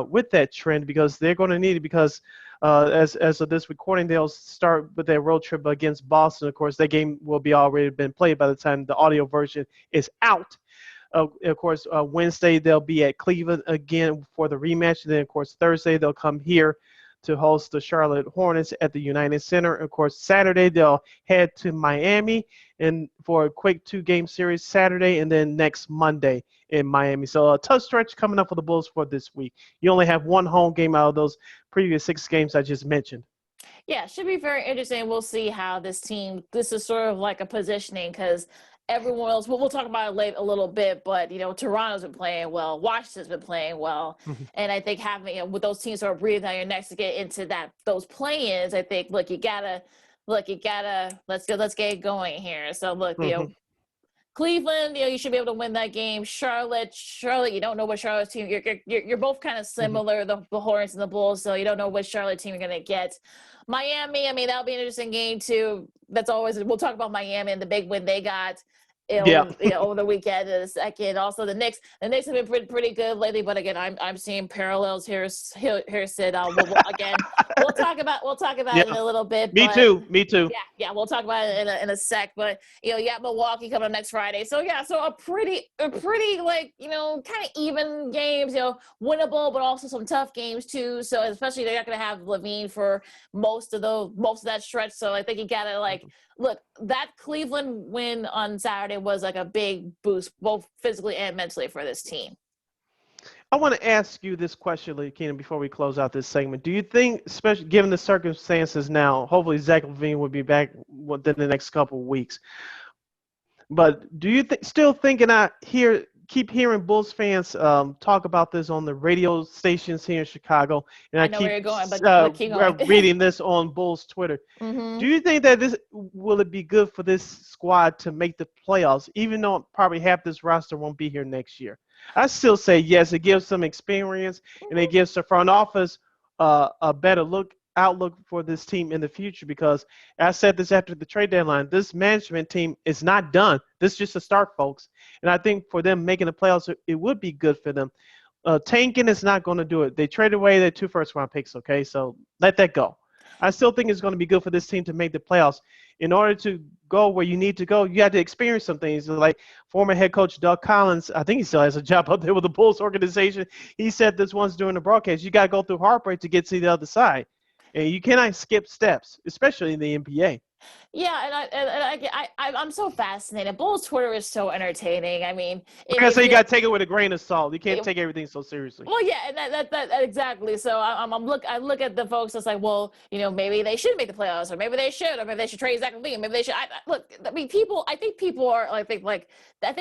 with that trend because they're going to need it because as of this recording, they'll start with their road trip against Boston. Of course, that game will be already been played by the time the audio version is out. Of course, Wednesday they'll be at Cleveland again for the rematch. And then, of course, Thursday they'll come here to host the Charlotte Hornets at the United Center. Of course, Saturday they'll head to Miami and for a quick 2-game series Saturday, and then next Monday in Miami. So a tough stretch coming up for the Bulls for this week. You only have one home game out of those previous 6 games I just mentioned.
Yeah, should be very interesting. We'll see how this is sort of like a positioning, because everyone else, we'll talk about it later a little bit, but, Toronto's been playing well. Washington's been playing well. And I think having, with those teams sort of breathing on your necks to get into those play-ins, I think, let's get it going here. So, Cleveland, you should be able to win that game. Charlotte, you don't know what Charlotte's team. You're both kind of similar, the Hornets and the Bulls, so you don't know which Charlotte team you're going to get. Miami, I mean, that'll be an interesting game too. We'll talk about Miami and the big win they got over the weekend in a second. Also, the Knicks have been pretty good lately, but again, I'm seeing parallels here, Sid. We'll talk about it in a little bit.
Me too.
Yeah, we'll talk about it in a sec. But you got Milwaukee coming up next Friday. So a pretty kind of even games. Winnable, but also some tough games too. So especially they're not going to have LaVine for most of that stretch. So I think you got to look, that Cleveland win on Saturday was like a big boost, both physically and mentally, for this team.
I want to ask you this question, Lakeena, before we close out this segment. Do you think, especially given the circumstances now, hopefully Zach LaVine will be back within the next couple of weeks, but do you still think, and I keep hearing Bulls fans talk about this on the radio stations here in Chicago, and I know keep, where you're going, but keep going. Reading this on Bulls Twitter. Do you think that will it be good for this squad to make the playoffs, even though probably half this roster won't be here next year? I still say yes. It gives some experience, and it gives the front office a better outlook for this team in the future, because I said this after the trade deadline, this management team is not done. This is just a start, folks. And I think for them making the playoffs, it would be good for them. Tanking is not going to do it. They traded away their 2 first-round picks, okay? So let that go. I still think it's going to be good for this team to make the playoffs. In order to go where you need to go, you have to experience some things. Like former head coach Doug Collins, I think he still has a job up there with the Bulls organization. He said this once during the broadcast, you got to go through heartbreak to get to the other side. And you cannot skip steps, especially in the NBA.
Yeah, and I'm so fascinated. Bulls Twitter is so entertaining. I mean,
because you got to take it with a grain of salt. You can't take everything so seriously.
Well, yeah, and that exactly. So I look at the folks that's like, well, maybe they should make the playoffs, or maybe they should trade Zach LaVine, maybe they should. I think people are I think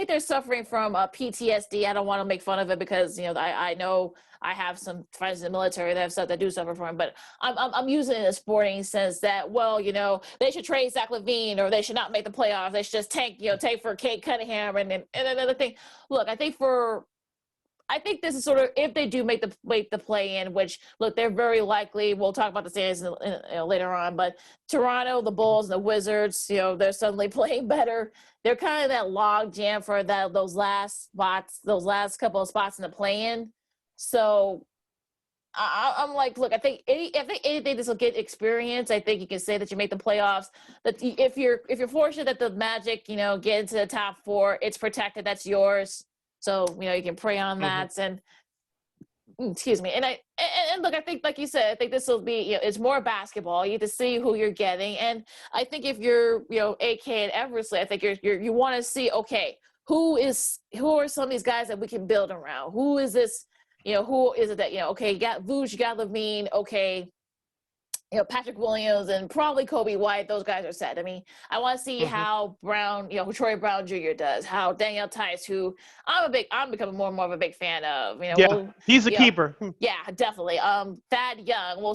they're suffering from PTSD. I don't want to make fun of it because I know I have some friends in the military that have stuff that do suffer from it, but I'm using it in a sporting sense that, well, they should trade Zach LaVine, or they should not make the playoffs. They should just tank for Kate Cunningham and another thing. Look, I think this is sort of, if they do make the play in, which look, they're very likely. We'll talk about the series later on, but Toronto, the Bulls, and the Wizards, they're suddenly playing better. They're kind of that log jam for those last couple of spots in the play in. So I'm like, look, I think anything this will get experience. I think you can say that you make the playoffs. That if you're fortunate that the Magic, get into the top 4, it's protected. That's yours. So you can pray on that. And excuse me. And look, I think, like you said, I think this will be, it's more basketball. You get to see who you're getting. And I think if you're, AK and Eversley, I think you want to see, okay, who are some of these guys that we can build around? Who is this? Who is it that, okay, you got Vooch, you got LaVine, okay, Patrick Williams and probably Kobe White, those guys are set. I mean, I want to see how Brown, who Troy Brown Jr. does, how Daniel Tice, who I'm becoming more and more of a big fan of.
He's a keeper.
Yeah, definitely. Thad Young,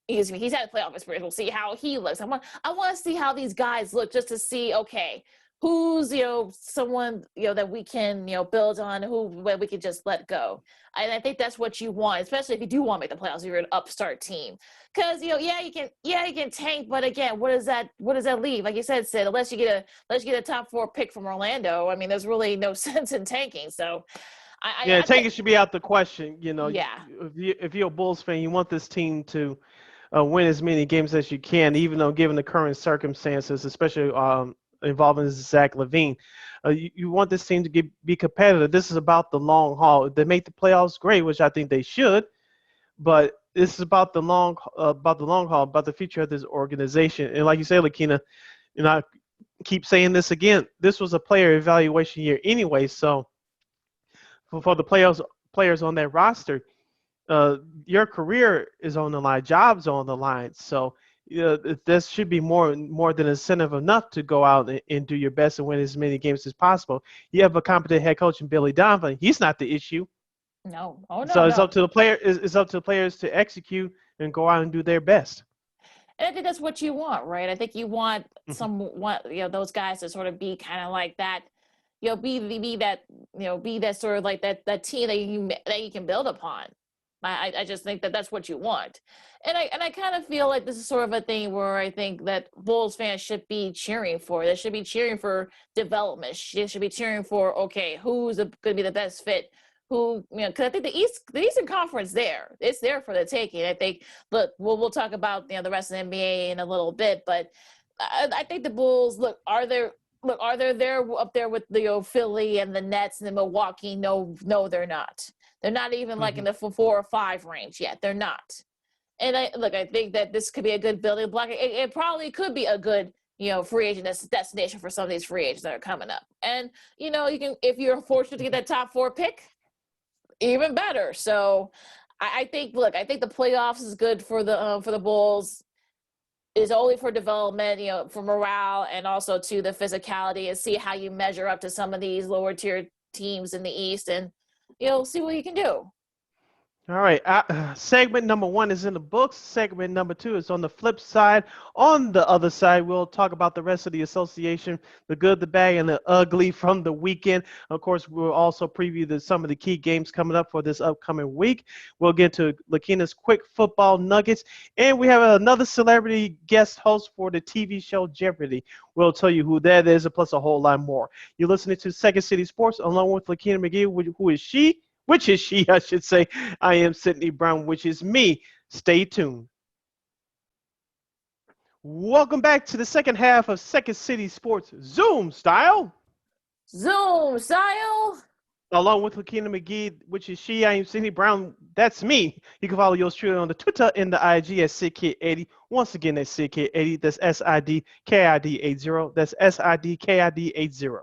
he's had a playoff experience. We'll see how he looks. I want to see how these guys look, just to see, okay, who's someone that we can build on, who we can just let go. And I think that's what you want, especially if you do want to make the playoffs. If you're an upstart team, because you can tank, but again, what does that leave? Like you said, Sid, unless you get a top 4 pick from Orlando, I mean, there's really no sense in tanking. So
tanking should be out the question. If you're a Bulls fan, you want this team to win as many games as you can, even though given the current circumstances, especially involving Zach LaVine. You want this team to be competitive. This is about the long haul. If they make the playoffs, great, which I think they should. But this is about the long haul, about the future of this organization. And like you say, Lakeena, I keep saying this again. This was a player evaluation year anyway. So for the players on that roster, your career is on the line, jobs on the line. So this should be more than incentive enough to go out and do your best and win as many games as possible. You have a competent head coach in Billy Donovan. He's not the issue.
No. Oh no.
So it's
No.
up to the player. It's up to the players to execute and go out and do their best.
And I think that's what you want, right? I think you want those guys to sort of be kind of like that, be that sort of like that team that you can build upon. I just think that that's what you want. And I kind of feel like this is sort of a thing where I think that Bulls fans should be cheering for. They should be cheering for development. They should be cheering for, okay, who's going to be the best fit? Because I think the Eastern Conference it's there for the taking. I think, but we'll talk about the rest of the NBA in a little bit. But I think the Bulls are they there up there with the Philly and the Nets and the Milwaukee? No, they're not. They're not even like in the 4 or 5 range yet. They're not. And I think that this could be a good building block. It probably could be a good free agent destination for some of these free agents that are coming up. And you can, if you're fortunate to get that top 4 pick, even better. So I think the playoffs is good for the Bulls. Is only for development, for morale, and also to the physicality, and see how you measure up to some of these lower tier teams in the East, and see what you can do.
All right. Segment number 1 is in the books. Segment number 2 is on the flip side. On the other side, we'll talk about the rest of the association, the good, the bad, and the ugly from the weekend. Of course, we'll also preview some of the key games coming up for this upcoming week. We'll get to Lakeena's quick football nuggets, and we have another celebrity guest host for the TV show Jeopardy. We'll tell you who that is, plus a whole lot more. You're listening to Second City Sports along with Lakeena McGee, who is she? Which is she, I should say. I am Sydney Brown, which is me. Stay tuned. Welcome back to the second half of Second City Sports Zoom style.
Zoom style.
Along with Lakeena McGee, which is she. I am Sydney Brown. That's me. You can follow yours truly on the Twitter and the IG at SidKid80. Once again, that's SidKid80. That's SIDKID80. That's SIDKID80.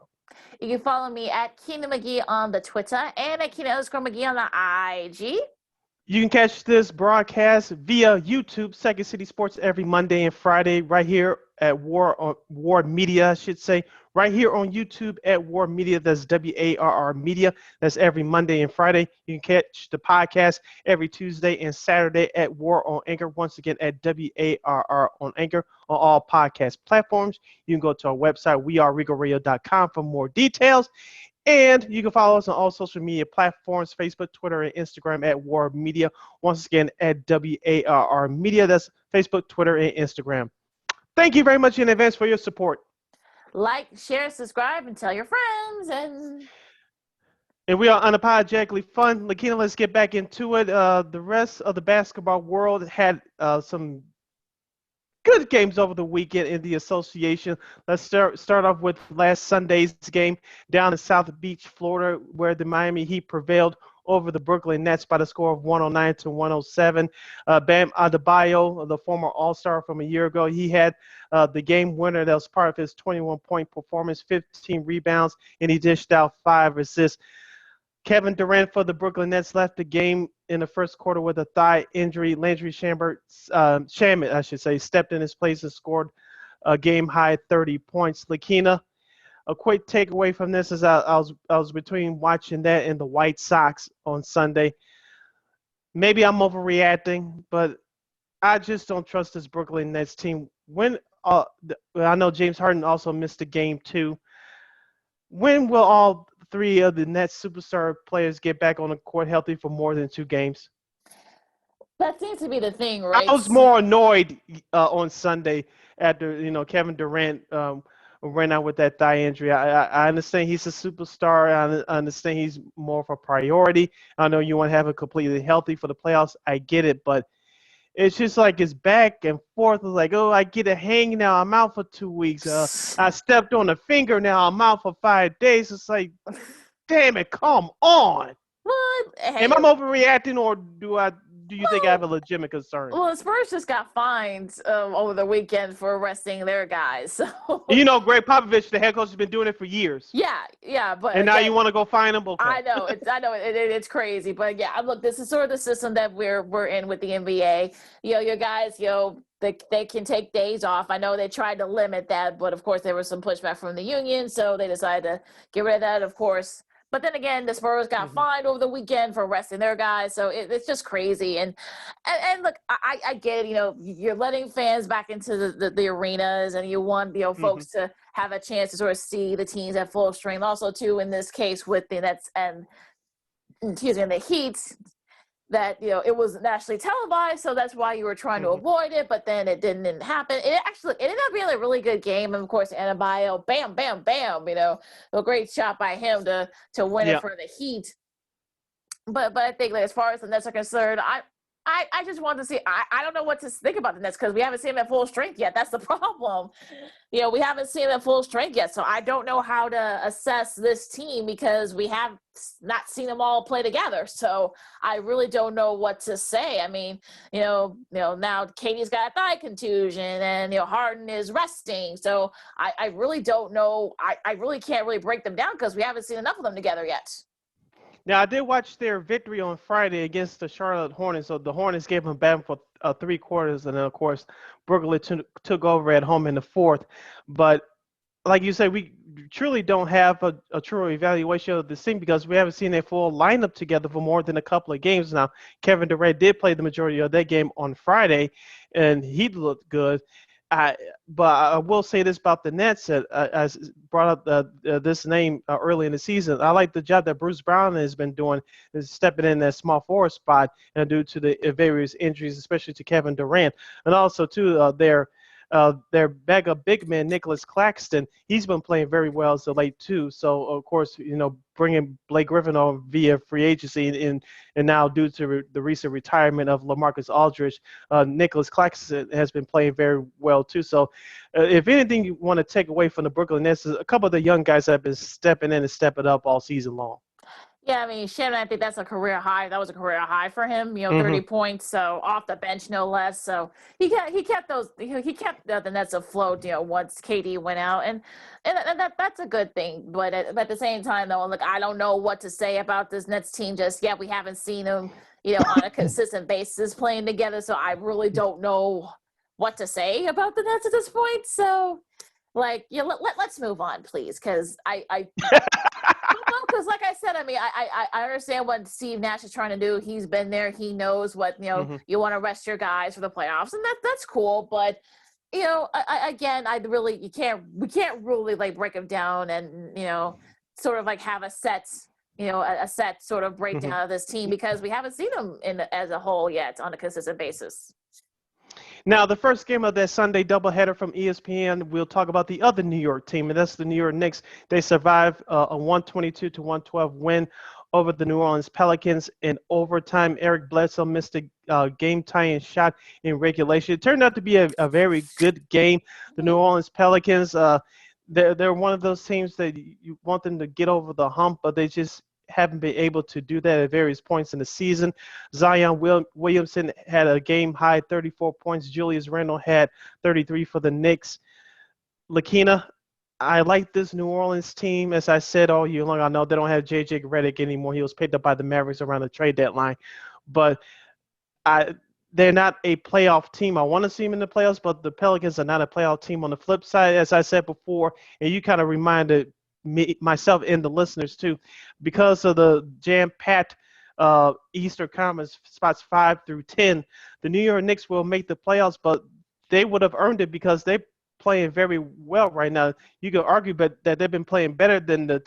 You can follow me at Keena McGee on the Twitter and at Keena_McGee on the IG.
You can catch this broadcast via YouTube, Second City Sports, every Monday and Friday right here at War Media, I should say. Right here on YouTube at War Media. That's WARR Media. That's every Monday and Friday. You can catch the podcast every Tuesday and Saturday at War on Anchor. Once again, at WARR on Anchor on all podcast platforms. You can go to our website, weareregalradio.com, for more details. And you can follow us on all social media platforms, Facebook, Twitter, and Instagram at War Media. Once again, at WARR Media. That's Facebook, Twitter, and Instagram. Thank you very much in advance for your support.
Like, share, subscribe, and tell your friends.
And we are unapologetically fun. Lakeena, let's get back into it. The rest of the basketball world had some good games over the weekend in the association. Let's start off with last Sunday's game down in South Beach, Florida, where the Miami Heat prevailed over the Brooklyn Nets by the score of 109-107. Bam Adebayo, the former All-Star from a year ago, he had the game winner that was part of his 21-point performance, 15 rebounds, and he dished out 5 assists. Kevin Durant for the Brooklyn Nets left the game in the first quarter with a thigh injury. Landry Shamet, I should say, stepped in his place and scored a game-high 30 points. Lakeena, a quick takeaway from this is I was between watching that and the White Sox on Sunday. Maybe I'm overreacting, but I just don't trust this Brooklyn Nets team. I know James Harden also missed a game too. When will all 3 of the Nets superstar players get back on the court healthy for more than 2 games?
That seems to be the thing, right?
I was more annoyed on Sunday after Kevin Durant ran out with that thigh injury. I understand he's a superstar. I understand he's more of a priority. I know you want to have it completely healthy for the playoffs. I get it, but it's just like it's back and forth. It's like, oh, I get a hang now. I'm out for 2 weeks. I stepped on a finger now. I'm out for 5 days. It's like, damn it, come on.
But hey,
Am I overreacting, or do you think I have
well,
a legitimate concern?
well, the Spurs just got fined over the weekend for arresting their guys. So
Greg Popovich, the head coach, has been doing it for years.
yeah, but
And now you
again,
want to go find him? Okay.
I know it's crazy, but yeah, look, this is sort of the system that we're in with the NBA. Your guys, they can take days off. I know they tried to limit that, but of course there was some pushback from the union, so they decided to get rid of that, of course. But then again, the Spurs got fined over the weekend for arresting their guys, so it's just crazy. And look, I get it. You're letting fans back into the arenas, and you want folks to have a chance to sort of see the teams at full strength. Also, too, in this case with the Nets and the Heat, that it was nationally televised, so that's why you were trying to avoid it. But then it didn't happen. It ended up being a really good game, and of course, Adebayo, bam, bam, bam. A great shot by him to win it for the Heat. But I think, like, as far as the Nets are concerned, I just want to see. I don't know what to think about the Nets because we haven't seen them at full strength yet. That's the problem. We haven't seen them at full strength yet, so I don't know how to assess this team because we have not seen them all play together. So I really don't know what to say. I mean, now Katie's got a thigh contusion, and Harden is resting. So I really don't know. I really can't really break them down because we haven't seen enough of them together yet.
Now, I did watch their victory on Friday against the Charlotte Hornets. So the Hornets gave them back for 3 quarters, and then, of course, Brooklyn took over at home in the fourth. But like you said, we truly don't have a true evaluation of this team because we haven't seen a full lineup together for more than a couple of games now. Kevin Durant did play the majority of that game on Friday, and he looked good. But I will say this about the Nets. I brought up this name early in the season. I like the job that Bruce Brown has been doing, is stepping in that small forward spot, and due to the various injuries, especially to Kevin Durant, and also to their backup big man Nicholas Claxton. He's been playing very well as of late too. So of course, bringing Blake Griffin on via free agency and now due to the recent retirement of LaMarcus Aldridge, Nicholas Claxton has been playing very well too. So if anything you want to take away from the Brooklyn Nets is a couple of the young guys that have been stepping in and stepping up all season long.
Yeah, I mean, Shannon, I think that's a career high. That was a career high for him, 30 points, so off the bench, no less. So he kept the Nets afloat, once KD went out, and that's a good thing. But at the same time, though, look, I don't know what to say about this Nets team just yet. We haven't seen them, on a consistent basis playing together, so I really don't know what to say about the Nets at this point. So, let's move on, please, because because like I said, I mean, I understand what Steve Nash is trying to do. He's been there. He knows what, you want to rest your guys for the playoffs, and that's cool. But, we can't really break them down and, sort of have a set sort of breakdown of this team because we haven't seen them as a whole yet on a consistent basis.
Now, the first game of that Sunday doubleheader from ESPN, we'll talk about the other New York team, and that's the New York Knicks. They survived a 122-112 win over the New Orleans Pelicans in overtime. Eric Bledsoe missed a game-tying shot in regulation. It turned out to be a very good game. The New Orleans Pelicans, they're one of those teams that you want them to get over the hump, but they just haven't been able to do that at various points in the season. Zion Williamson had a game-high 34 points. Julius Randle had 33 for the Knicks. Lakeena, I like this New Orleans team. As I said all year long, I know they don't have J.J. Redick anymore. He was picked up by the Mavericks around the trade deadline. But they're not a playoff team. I want to see them in the playoffs, but the Pelicans are not a playoff team. On the flip side, as I said before, and you kind of reminded myself and the listeners too, because of the jam-packed Eastern Conference spots 5 through 10, the New York Knicks will make the playoffs, but they would have earned it because they're playing very well right now. You could argue that they've been playing better than the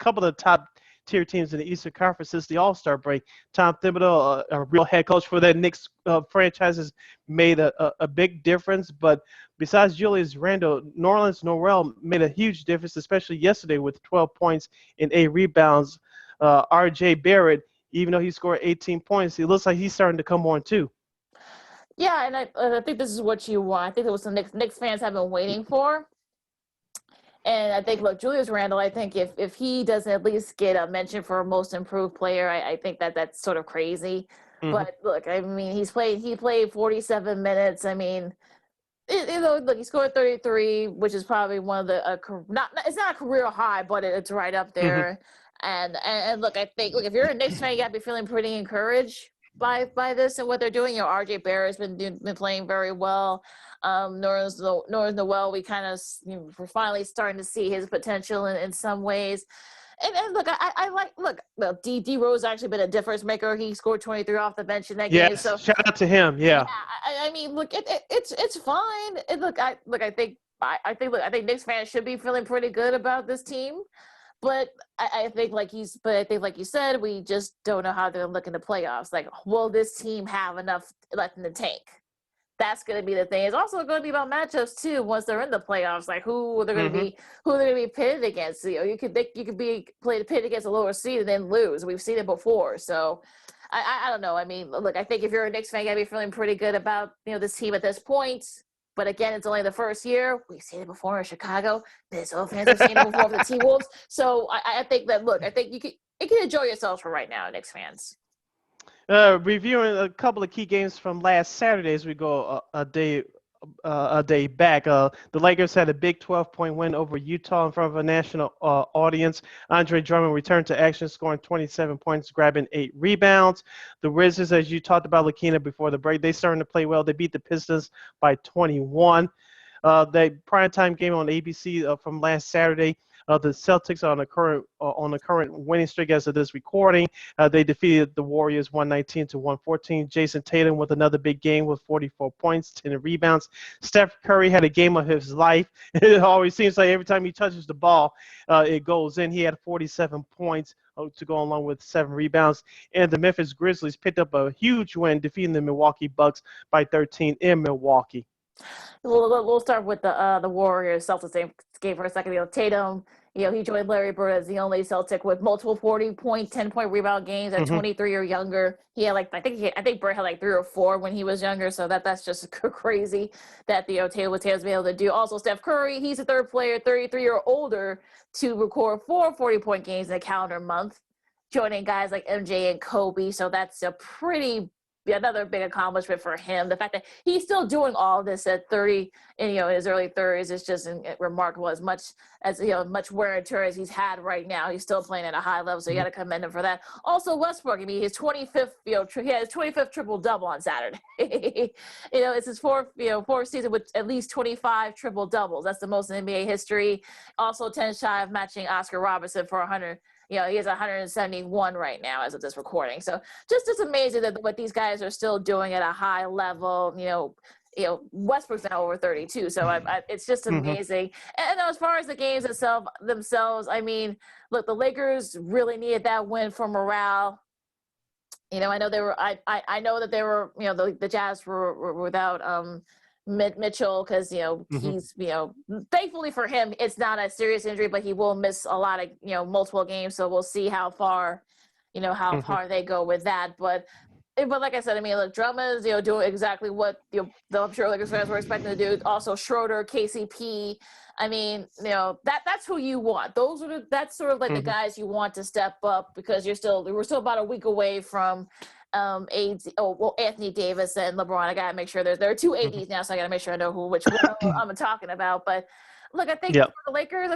couple of the top tier teams in the Eastern Conference since the All-Star break. Tom Thibodeau, a real head coach for that Knicks franchise, has made a big difference. But besides Julius Randle, Nerlens Noel made a huge difference, especially yesterday with 12 points and 8 rebounds. R.J. Barrett, even though he scored 18 points, it looks like he's starting to come on too.
Yeah, and I think this is what you want. I think it was the Knicks fans have been waiting for. And I think, look, Julius Randle, I think if he doesn't at least get a mention for most improved player, I think that's sort of crazy.
Mm-hmm.
But look, I mean, he played 47 minutes. I mean, look, he scored 33, which is probably one of the it's not a career high, but it's right up
Mm-hmm.
there. And look, I think if you're a Knicks fan, you got to be feeling pretty encouraged by this and what they're doing. RJ Barrett's been playing very well. Norris Noel, we kind of we're finally starting to see his potential in some ways. And look, I like well, D Rose actually been a difference maker. He scored 23 off the bench in that game.
Yes,
So
shout out to him. Yeah.
I mean, look, it's fine. I think Knicks fans should be feeling pretty good about this team. But I think like you said, we just don't know how they're going to look in the playoffs. Like, will this team have enough left in the tank? That's going to be the thing. It's also going to be about matchups too. Once they're in the playoffs, like who they're going to be pitted against. You could be pitted against a lower seed and then lose. We've seen it before. So I don't know. I mean, look, I think if you're a Knicks fan, you got to be feeling pretty good about this team at this point. But again, it's only the first year. We've seen it before in Chicago. Minnesota fans have seen it before with the T-Wolves. So I think that, look, I think you can enjoy yourselves for right now, Knicks fans.
Reviewing a couple of key games from last Saturday as we go a day back. The Lakers had a big 12-point win over Utah in front of a national audience. Andre Drummond returned to action, scoring 27 points, grabbing 8 rebounds. The Wizards, as you talked about, Lakeena, before the break, they starting to play well. They beat the Pistons by 21. The primetime game on ABC from last Saturday. The Celtics are on a current winning streak as of this recording. They defeated the Warriors 119-114. Jason Tatum with another big game with 44 points, 10 rebounds. Steph Curry had a game of his life. It always seems like every time he touches the ball, it goes in. He had 47 points to go along with 7 rebounds. And the Memphis Grizzlies picked up a huge win, defeating the Milwaukee Bucks by 13 in Milwaukee.
We'll start with the Warriors Celtics game for a second. Tatum, he joined Larry Bird as the only Celtic with multiple 40-point, 10-point rebound games at 23 or younger. He had I think Bird had 3 or 4 when he was younger. So that's just crazy that Tatum's been able to do. Also, Steph Curry, he's the third player, 33 or older, to record 4 40-point games in a calendar month, joining guys like MJ and Kobe. So that's another big accomplishment for him. The fact that he's still doing all this at 30 and in his early 30s is just remarkable. As much wear and tear as he's had right now, he's still playing at a high level. So you got to commend him for that. Also, Westbrook, I mean, his 25th, he had his 25th triple double on Saturday. It's his fourth season with at least 25 triple doubles. That's the most in NBA history. Also 10 shy of matching Oscar Robertson for 100. He has 171 right now as of this recording. So just amazing that what these guys are still doing at a high level. Westbrook's now over 32. So it's just amazing. And as far as the games themselves, I mean, look, the Lakers really needed that win for morale. I know they were. I know that they were. The Jazz were without Mitchell because he's thankfully for him it's not a serious injury, but he will miss a lot of multiple games, so we'll see how far far they go with that. But like I said, I mean, look, Drummond's doing exactly what I'm sure Lakers fans were expecting to do. Also Schroeder, KCP, I mean, that's who you want. That's sort of like the guys you want to step up, because we're still about a week away from Anthony Davis and LeBron. I gotta make sure there are 2 ADs now, so I gotta make sure I know which one I'm talking about. But look, I think for the Lakers,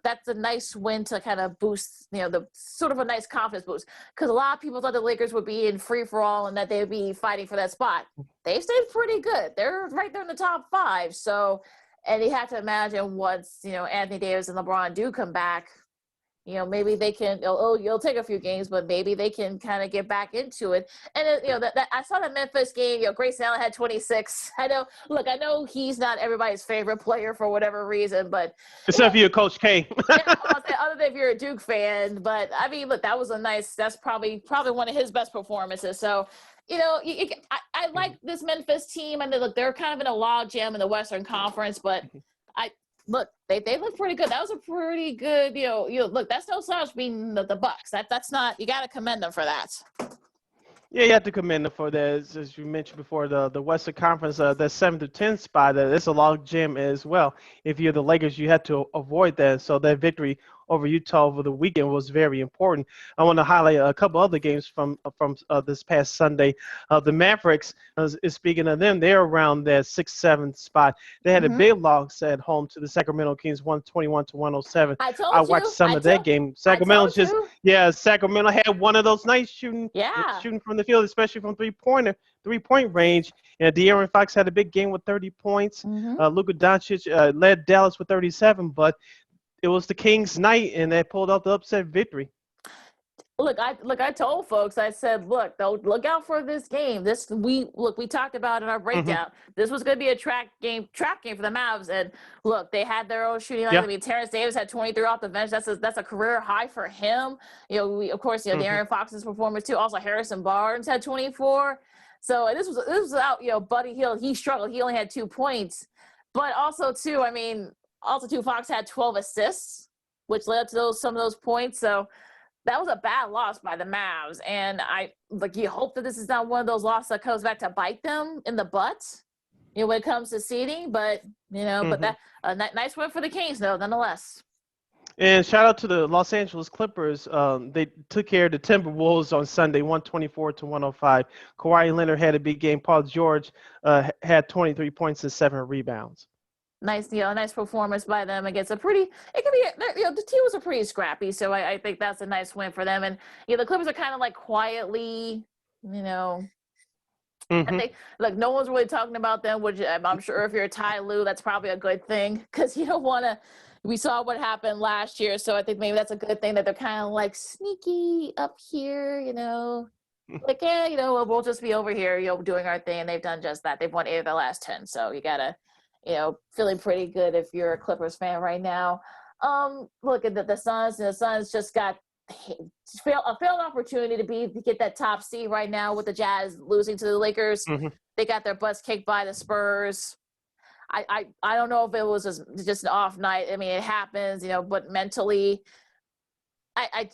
that's a nice win to kind of boost, the sort of a nice confidence boost, because a lot of people thought the Lakers would be in free for all and that they'd be fighting for that spot. They've stayed pretty good. They're right there in the top 5. So, and you have to imagine once Anthony Davis and LeBron do come back, maybe they can. You'll take a few games, but maybe they can kind of get back into it. And that I saw the Memphis game. Grayson Allen had 26. I know. Look, I know he's not everybody's favorite player for whatever reason, but
except for you, Coach K.
Other than if you're a Duke fan, but I mean, look, that was that's probably one of his best performances. So. I like this Memphis team, and they're kind of in a log jam in the Western Conference, but they look pretty good. That was a pretty good, look, that's no slouch beating the Bucks. That's not, you got to commend them for that.
Yeah, you have to commend them for that. As you mentioned before, the Western Conference, that 7 to 10 spot, it's a log jam as well. If you're the Lakers, you had to avoid that. So that victory over Utah over the weekend was very important. I want to highlight a couple other games from this past Sunday. The Mavericks, speaking of them, they're around that 6-7 spot. They had a
Hmm.
big loss at home to the Sacramento Kings, 121-107.
I
I
told
watched
you.
some of that game.
I
Sacramento's
told
just
you.
Yeah, Sacramento had one of those nights
Yeah.
shooting from the field, especially from 3-point range. And De'Aaron Fox had a big game with 30 points.
Hmm.
Luka Doncic led Dallas with 37, but it was the Kings' night, and they pulled out the upset victory.
I told folks, I said, look out for this game. We talked about in our
Hmm.
breakdown. This was going to be a track game for the Mavs, and look, they had their own shooting night.
Yeah.
I mean, Terrence Davis had 23 off the bench. That's a career high for him. Of course,
Hmm.
De'Aaron Fox's performance too. Also, Harrison Barnes had 24. So this was out. Buddy Hield, he struggled. He only had 2 points, but also too. I mean, also too, Fox had 12 assists, which led to some of those points. So that was a bad loss by the Mavs, and you hope that this is not one of those losses that comes back to bite them in the butt, when it comes to seeding. But but
Hmm.
that nice win for the Kings, though, nonetheless.
And shout out to the Los Angeles Clippers. They took care of the Timberwolves on Sunday, 124-105. Kawhi Leonard had a big game. Paul George had 23 points and 7 rebounds.
Nice performance by them against a pretty. It could be, the team was a pretty scrappy, so I think that's a nice win for them. And the Clippers are kind of like quietly, I
Hmm.
think, look, no one's really talking about them, which I'm sure if you're a Ty Lue, that's probably a good thing, because you don't want to. We saw what happened last year, so I think maybe that's a good thing that they're kind of like sneaky up here, like, we'll just be over here, doing our thing, and they've done just that. They've won 8 of the last 10, so you gotta, feeling pretty good if you're a Clippers fan right now. Look at the Suns. The Suns just got a failed opportunity to get that top seed right now with the Jazz losing to the Lakers.
Hmm.
They got their butts kicked by the Spurs. I don't know if it was just an off night. I mean, it happens, but mentally, I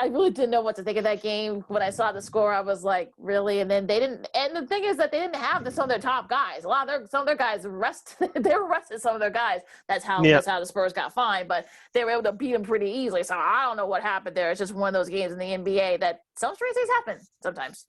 really didn't know what to think of that game. When I saw the score, I was like, really? And then they didn't. And the thing is that they didn't have some of their top guys. Some of their guys they were rested. Some of their guys. That's how
Yeah.
the Spurs got fined. But they were able to beat them pretty easily. So I don't know what happened there. It's just one of those games in the NBA that some strange things happen sometimes.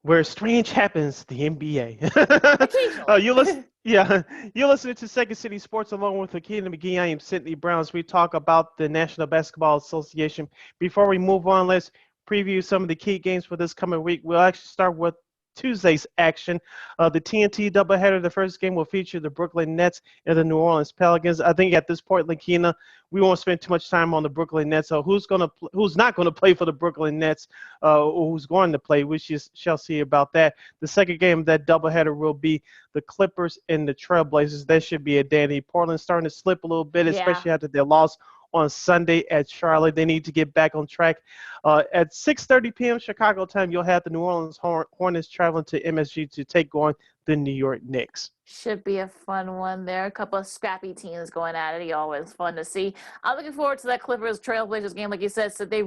Where strange happens, the NBA.
Occasionally.
You're listening to Second City Sports along with Lakeena McGee. I am Sydney Brown. As we talk about the National Basketball Association. Before we move on, let's preview some of the key games for this coming week. We'll actually start with Tuesday's action. The TNT doubleheader. The first game will feature the Brooklyn Nets and the New Orleans Pelicans. I think at this point, Lakeena, we won't spend too much time on the Brooklyn Nets. So who's not going to play for the Brooklyn Nets? Who's going to play? We shall see about that. The second game of that doubleheader will be the Clippers and the Trailblazers. That should be a dandy. Portland starting to slip a little bit,
Yeah.
especially after their loss on Sunday at Charlotte. They need to get back on track. At 6:30 p.m. Chicago time, you'll have the New Orleans Hornets traveling to MSG to take on the New York Knicks.
Should be a fun one there. A couple of scrappy teams going at it. Always fun to see. I'm looking forward to that Clippers Trailblazers game. Like you said, so the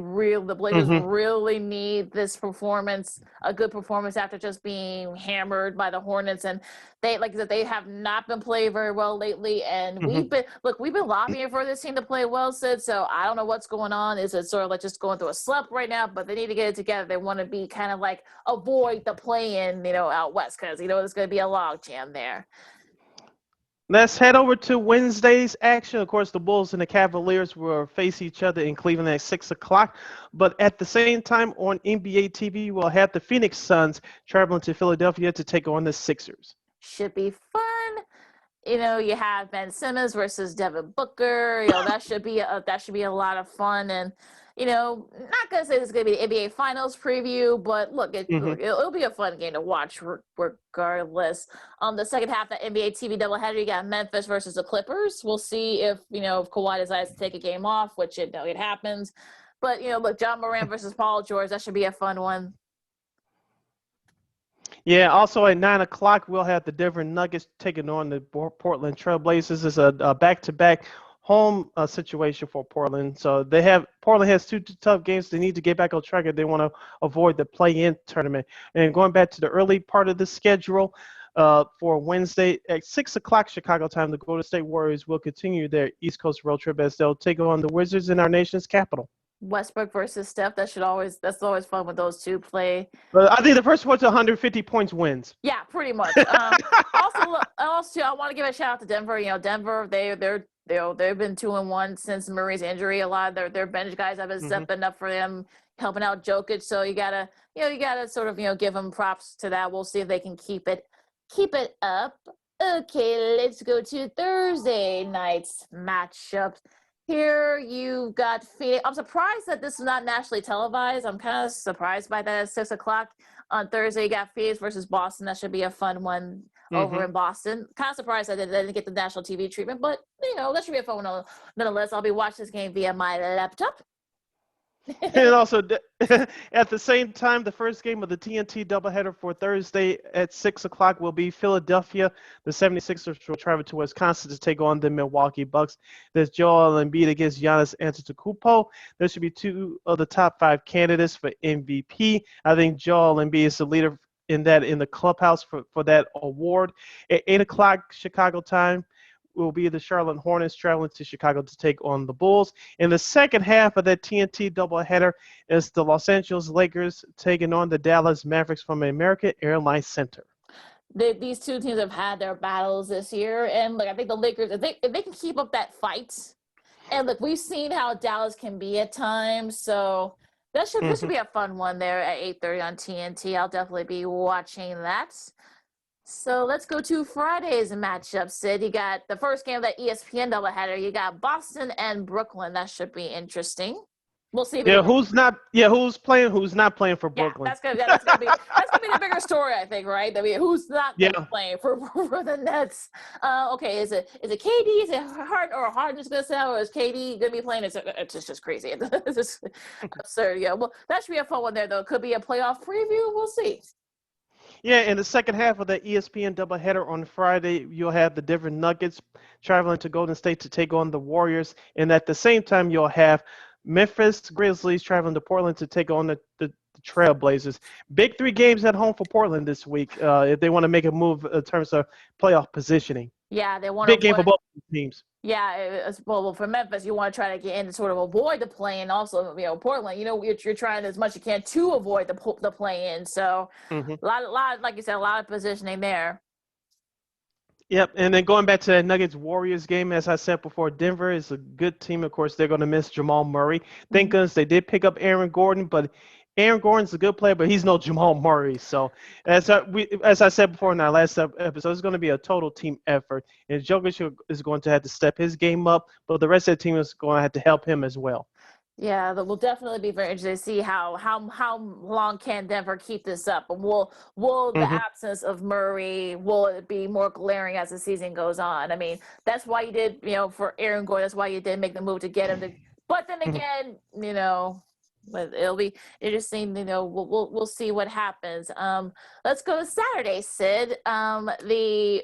Blazers really need this performance, a good performance after just being hammered by the Hornets. And they, like I said, they have not been playing very well lately. And we've been lobbying for this team to play well, Sid. So I don't know what's going on. Is it sort of like just going through a slump right now? But they need to get it together. They want to be kind of like avoid the play-in, out west, because there's going to be a log jam there.
Let's head over to Wednesday's action. Of course, the Bulls and the Cavaliers will face each other in Cleveland at 6 o'clock. But at the same time on NBA TV, we'll have the Phoenix Suns traveling to Philadelphia to take on the Sixers.
Should be fun. You have Ben Simmons versus Devin Booker. That should be a lot of fun. And not gonna say this is gonna be the NBA Finals preview, but look, it'll be a fun game to watch regardless. The second half of the NBA TV doubleheader, you got Memphis versus the Clippers. We'll see if Kawhi decides to take a game off, which it happens. But look, John Morant versus Paul George, that should be a fun one.
Yeah, also at 9 o'clock, we'll have the Denver Nuggets taking on the Portland Trailblazers. It's a back-to-back home situation for Portland. So Portland has two tough games. They need to get back on track if they want to avoid the play-in tournament. And going back to the early part of the schedule, for Wednesday at 6 o'clock Chicago time, the Golden State Warriors will continue their East Coast road trip as they'll take on the Wizards in our nation's capital.
Westbrook versus Steph. That's always fun when those two play.
But I think the first one to 150 points wins.
Yeah, pretty much. Also, I want to give a shout out to Denver. Denver, they've been 2-1 since Murray's injury. A lot of their bench guys have been stepping up for them, helping out Jokic. So you gotta sort of give them props to that. We'll see if they can keep it up. Okay, let's go to Thursday night's matchups. Here you got Phoenix. I'm surprised that this is not nationally televised. I'm kind of surprised by that at 6 o'clock on Thursday. You got Phoenix versus Boston. That should be a fun one over in Boston. Kind of surprised that they didn't get the national TV treatment, but that should be a fun one nonetheless. I'll be watching this game via my laptop.
And also, at the same time, the first game of the TNT doubleheader for Thursday at 6 o'clock will be Philadelphia. The 76ers will travel to Wisconsin to take on the Milwaukee Bucks. There's Joel Embiid against Giannis Antetokounmpo. There should be two of the top 5 candidates for MVP. I think Joel Embiid is the leader in the clubhouse for that award. At 8 o'clock Chicago time, will be the Charlotte Hornets traveling to Chicago to take on the Bulls. In the second half of that TNT doubleheader is the Los Angeles Lakers taking on the Dallas Mavericks from American Airlines Center.
These two teams have had their battles this year, and I think the Lakers, if they can keep up that fight, and we've seen how Dallas can be at times, so this should be a fun one there at 8:30 on TNT. I'll definitely be watching that. So let's go to Friday's matchup, Sid. You got the first game of that ESPN doubleheader. You got Boston and Brooklyn. That should be interesting. We'll see.
Who's playing? Who's not playing for Brooklyn?
That's gonna be the bigger story, I think, right? I mean, who's not playing for the Nets? Okay, is it KD? Is it Harden's gonna say, or is KD gonna be playing? It's just crazy. It's just absurd. Yeah. Well, that should be a fun one there, though. Could be a playoff preview. We'll see.
Yeah, in the second half of the ESPN doubleheader on Friday, you'll have the Denver Nuggets traveling to Golden State to take on the Warriors. And at the same time, you'll have Memphis Grizzlies traveling to Portland to take on the Trailblazers. Big 3 games at home for Portland this week if they want to make a move in terms of playoff positioning.
Yeah, they want
big game for both teams.
Yeah, well, for Memphis, you want to try to get in and sort of avoid the play-in. Also, Portland, you're trying as much as you can to avoid the play-in. So, a lot, like you said, a lot of positioning there.
Yep, and then going back to that Nuggets-Warriors game, as I said before, Denver is a good team. Of course, they're going to miss Jamal Murray. Thank goodness they did pick up Aaron Gordon, but Aaron Gordon's a good player, but he's no Jamal Murray. So, as I said before in our last episode, it's going to be a total team effort. And Jokic is going to have to step his game up, but the rest of the team is going to have to help him as well.
Yeah, that will definitely be very interesting to see how long can Denver keep this up. And will the absence of Murray, will it be more glaring as the season goes on? I mean, that's why you did, for Aaron Gordon, that's why you did make the move to get him to. But then again, but it'll be interesting. We'll see what happens. Let's go to Saturday, Sid. The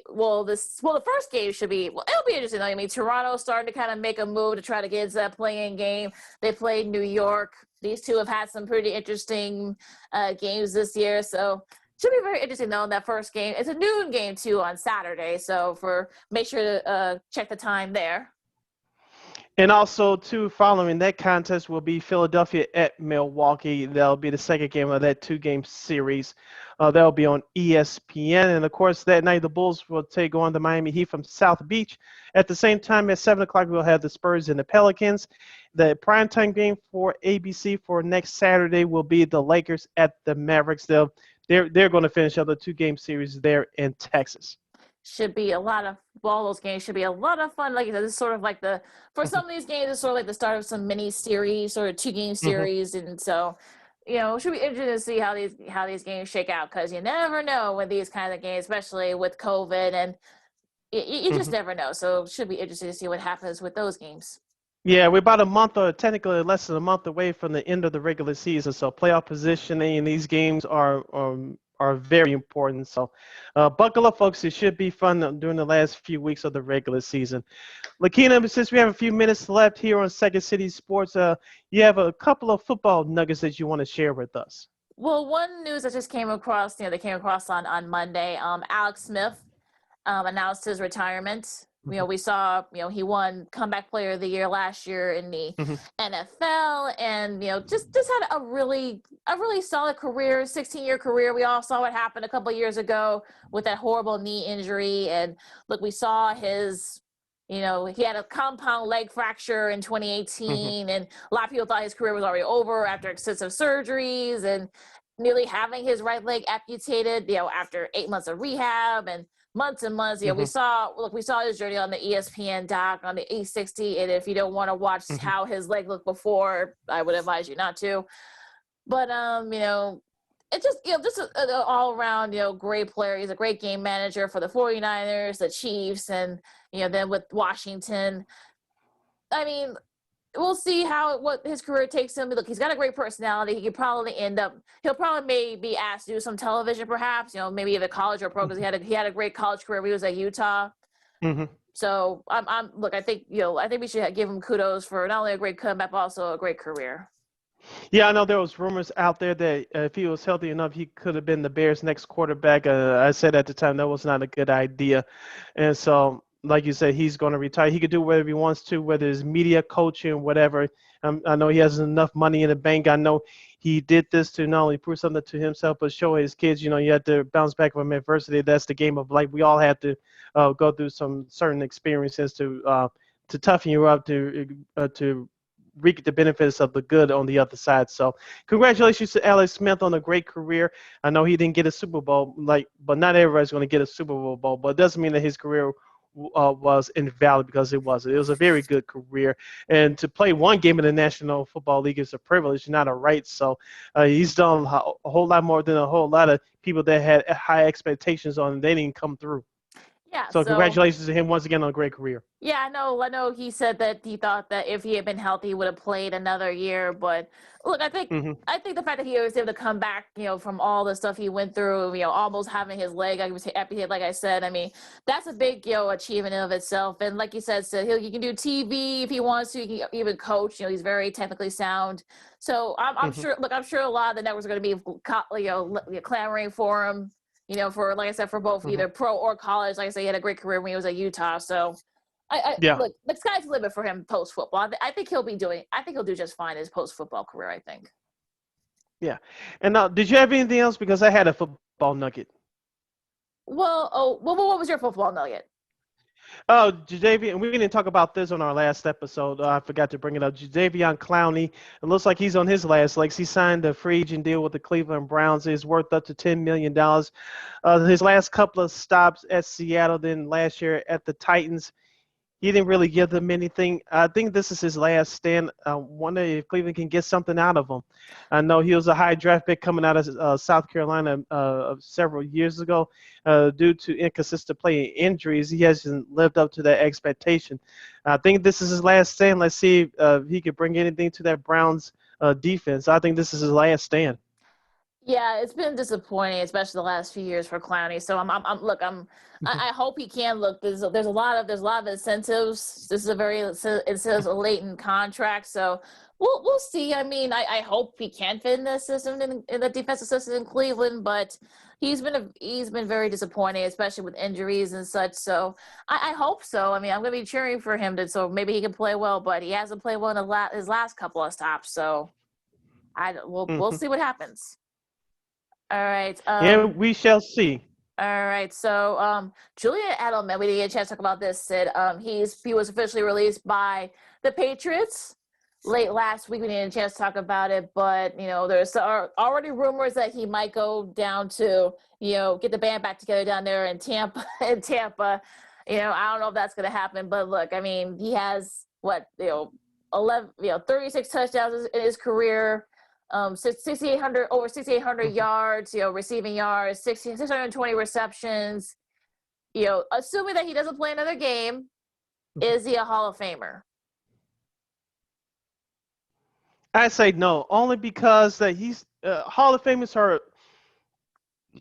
first game should be. Well, it'll be interesting. I mean, Toronto's starting to kind of make a move to try to get into that play-in game. They played New York. These two have had some pretty interesting games this year. So should be very interesting though in that first game. It's a noon game too on Saturday. So make sure to check the time there.
And also, too, following that contest will be Philadelphia at Milwaukee. That'll be the second game of that 2-game series. That'll be on ESPN. And, of course, that night the Bulls will take on the Miami Heat from South Beach. At the same time, at 7 o'clock, we'll have the Spurs and the Pelicans. The primetime game for ABC for next Saturday will be the Lakers at the Mavericks. They're going to finish up the 2-game series there in Texas.
Should be a lot of all those games should be a lot of fun. Like you said, it's sort of like for some of these games, it's sort of like the start of some mini series or a 2-game series, and so it should be interesting to see how these games shake out because you never know with these kinds of games, especially with COVID, and you just never know. So it should be interesting to see what happens with those games.
Yeah, we're about a month or technically less than a month away from the end of the regular season, so playoff positioning in these games are are very important. So buckle up, folks. It should be fun during the last few weeks of the regular season. Lakeena, since we have a few minutes left here on Second City Sports, you have a couple of football nuggets that you want to share with us.
Well, one news that just came across, they came across on Monday. Alex Smith announced his retirement. We saw, he won Comeback Player of the Year last year in the NFL, and just had a really solid career, 16-year career. We all saw what happened a couple of years ago with that horrible knee injury, and look, we saw his. He had a compound leg fracture in 2018, and a lot of people thought his career was already over after extensive surgeries and nearly having his right leg amputated, after 8 months of rehab and months and months. We saw his journey on the ESPN doc on the 860. And if you don't want to watch how his leg looked before, I would advise you not to. But it's just an all around great player. He's a great game manager for the 49ers, the Chiefs, and then with Washington. I mean, we'll see what his career takes him. Look, he's got a great personality. He'll probably may be asked to do some television, perhaps. Maybe either college or pro, because he had a great college career when he was at Utah. So I think we should give him kudos for not only a great comeback, but also a great career.
Yeah, I know there was rumors out there that if he was healthy enough, he could have been the Bears' next quarterback. I said at the time that was not a good idea, and so. Like you said, he's going to retire. He could do whatever he wants to, whether it's media, coaching, whatever. I know he has enough money in the bank. I know he did this to not only prove something to himself, but show his kids, you have to bounce back from adversity. That's the game of life. We all have to go through some certain experiences to toughen you up, to reap the benefits of the good on the other side. So congratulations to Alex Smith on a great career. I know he didn't get a Super Bowl, but not everybody's going to get a Super Bowl, but it doesn't mean that his career was invalid, because it wasn't. It was a very good career, and to play one game in the National Football League is a privilege, not a right. So he's done a whole lot more than a whole lot of people that had high expectations on him. They didn't come through.
Yeah.
So congratulations to him once again on a great career.
Yeah, I know. He said that he thought that if he had been healthy, he would have played another year. But look, I think the fact that he was able to come back, from all the stuff he went through, almost having his leg amputated, like I said. I mean, that's a big, achievement of itself. And like you said, he can do TV if he wants to. He can even coach. He's very technically sound. So I'm sure. Look, I'm sure a lot of the networks are going to be, clamoring for him. For, like I said, for both either pro or college. Like I said, he had a great career when he was at Utah. So, look, the sky's the limit for him post football. I think he'll do just fine in his post football career. I think.
Yeah, and did you have anything else? Because I had a football nugget.
Well, what was your football nugget?
Oh, Jadeveon, we didn't talk about this on our last episode. I forgot to bring it up. Jadeveon Clowney, it looks like he's on his last legs. He signed a free agent deal with the Cleveland Browns. It's worth up to $10 million. His last couple of stops at Seattle, then last year at the Titans, he didn't really give them anything. I think this is his last stand. I wonder if Cleveland can get something out of him. I know he was a high draft pick coming out of South Carolina several years ago. Due to inconsistent play and injuries, he hasn't lived up to that expectation. I think this is his last stand. Let's see if he could bring anything to that Browns defense. I think this is his last stand.
Yeah, it's been disappointing, especially the last few years for Clowney. So I hope he can. Look, there's a lot of incentives. This is a very incentives latent contract. So we'll see. I mean, I hope he can fit in the system in the defensive system in Cleveland, but he's been very disappointing, especially with injuries and such. So I hope so. I mean, I'm going to be cheering for him so maybe he can play well, but he hasn't played well in his last couple of stops. So we'll see what happens. All right.
Yeah, we shall see.
All right. So Julian Edelman, we didn't get a chance to talk about this, Sid. He was officially released by the Patriots late last week. We didn't get a chance to talk about it, but there's already rumors that he might go down to get the band back together down there in Tampa. I don't know if that's going to happen, but look, I mean, he has 36 touchdowns in his career. 6,800 over 6,800 yards, receiving yards, 620 receptions. Assuming that he doesn't play another game, is he a Hall of Famer?
I say no, only because that he's Hall of Famers are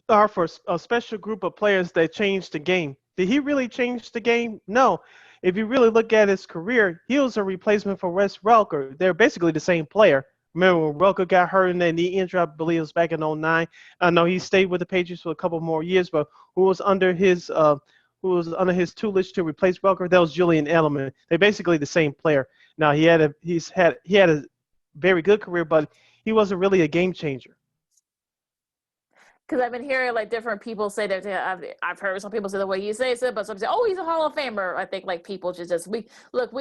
are for a special group of players that changed the game. Did he really change the game? No. If you really look at his career, he was a replacement for Wes Welker. They're basically the same player. Remember when Welker got hurt in that knee injury, I believe it was back in '09. I know he stayed with the Patriots for a couple more years, but who was under his tutelage to replace Welker? That was Julian Edelman. They're basically the same player. Now he had a very good career, but he wasn't really a game changer.
Because I've been hearing like different people say that I've heard some people say the way you say it, but some say, "Oh, he's a Hall of Famer." I think like people just we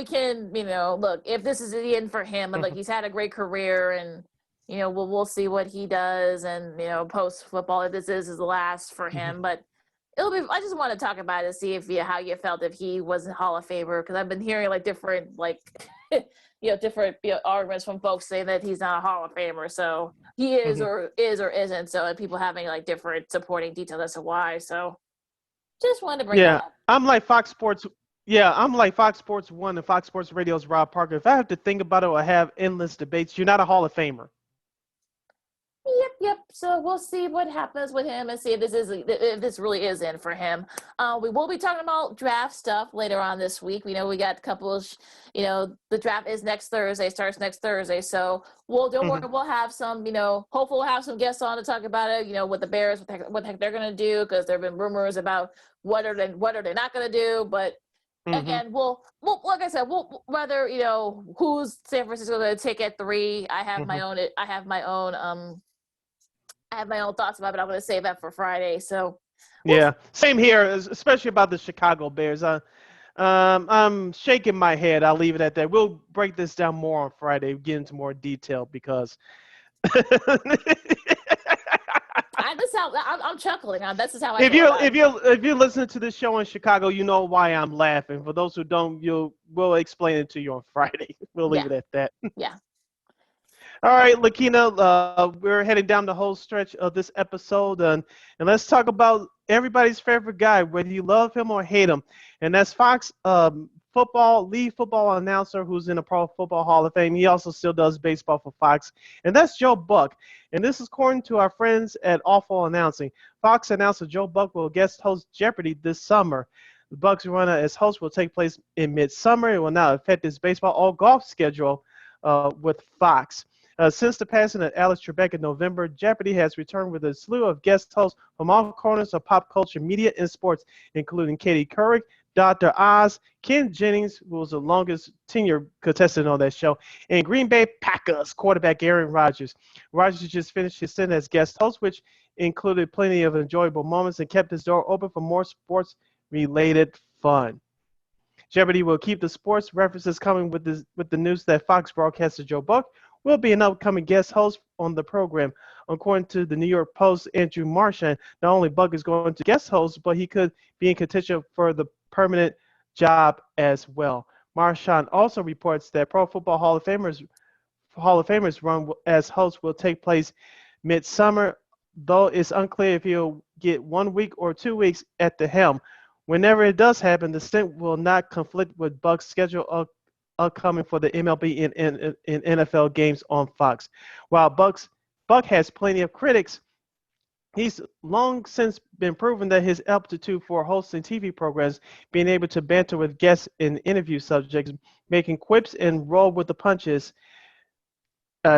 can look if this is the end for him, and like he's had a great career, and we'll see what he does, and post football if this is the last for him, but. It'll be. I just want to talk about it and see if how you felt if he wasn't Hall of Famer, because I've been hearing like different different arguments from folks saying that he's not a Hall of Famer, so he is or isn't. So and people having like different supporting details as to why. So just wanted to bring that up.
I'm like Fox Sports. Yeah, I'm like Fox Sports 1 and Fox Sports Radio's Rob Parker. If I have to think about it or have endless debates, you're not a Hall of Famer.
Yep. So we'll see what happens with him and see if this really is in for him. We will be talking about draft stuff later on this week. We know we got a couple of, the draft is next Thursday, starts next Thursday. So don't worry, we'll have some, hopefully we'll have some guests on to talk about it, with the Bears, what the heck they're going to do, because there have been rumors about what are they not going to do. But again, we'll like I said, whether who's San Francisco going to take at 3. I have my own. I have my own thoughts about it, but I'm going to save that for Friday. So
yeah, same here, especially about the Chicago Bears. I'm shaking my head. I'll leave it at that. We'll break this down more on Friday, get into more detail because.
I'm chuckling. This is how I.
If you listen to this show in Chicago, you know why I'm laughing. For those who don't, we'll explain it to you on Friday. We'll leave it at that.
Yeah.
All right, Lakeena, we're heading down the whole stretch of this episode, and let's talk about everybody's favorite guy, whether you love him or hate him, and that's Fox lead football announcer who's in the Pro Football Hall of Fame. He also still does baseball for Fox, and that's Joe Buck. And this is according to our friends at Awful Announcing. Fox announcer Joe Buck will guest host Jeopardy this summer. The Buck's run as host will take place in midsummer. It will not affect his baseball or golf schedule with Fox. Since the passing of Alex Trebek in November, Jeopardy has returned with a slew of guest hosts from all corners of pop culture, media, and sports, including Katie Couric, Dr. Oz, Ken Jennings, who was the longest tenured contestant on that show, and Green Bay Packers quarterback Aaron Rodgers. Rodgers just finished his stint as guest host, which included plenty of enjoyable moments and kept his door open for more sports-related fun. Jeopardy will keep the sports references coming with the news that Fox broadcaster Joe Buck will be an upcoming guest host on the program. According to the New York Post, Andrew Marchand, not only Buck is going to guest host, but he could be in contention for the permanent job as well. Marchand also reports that Pro Football Hall of Famers run as host will take place midsummer, though it's unclear if he'll get 1 week or 2 weeks at the helm. Whenever it does happen, the stint will not conflict with Buck's schedule upcoming for the MLB and NFL games on Fox. While Buck has plenty of critics, he's long since been proven that his aptitude for hosting TV programs, being able to banter with guests and interview subjects, making quips and roll with the punches,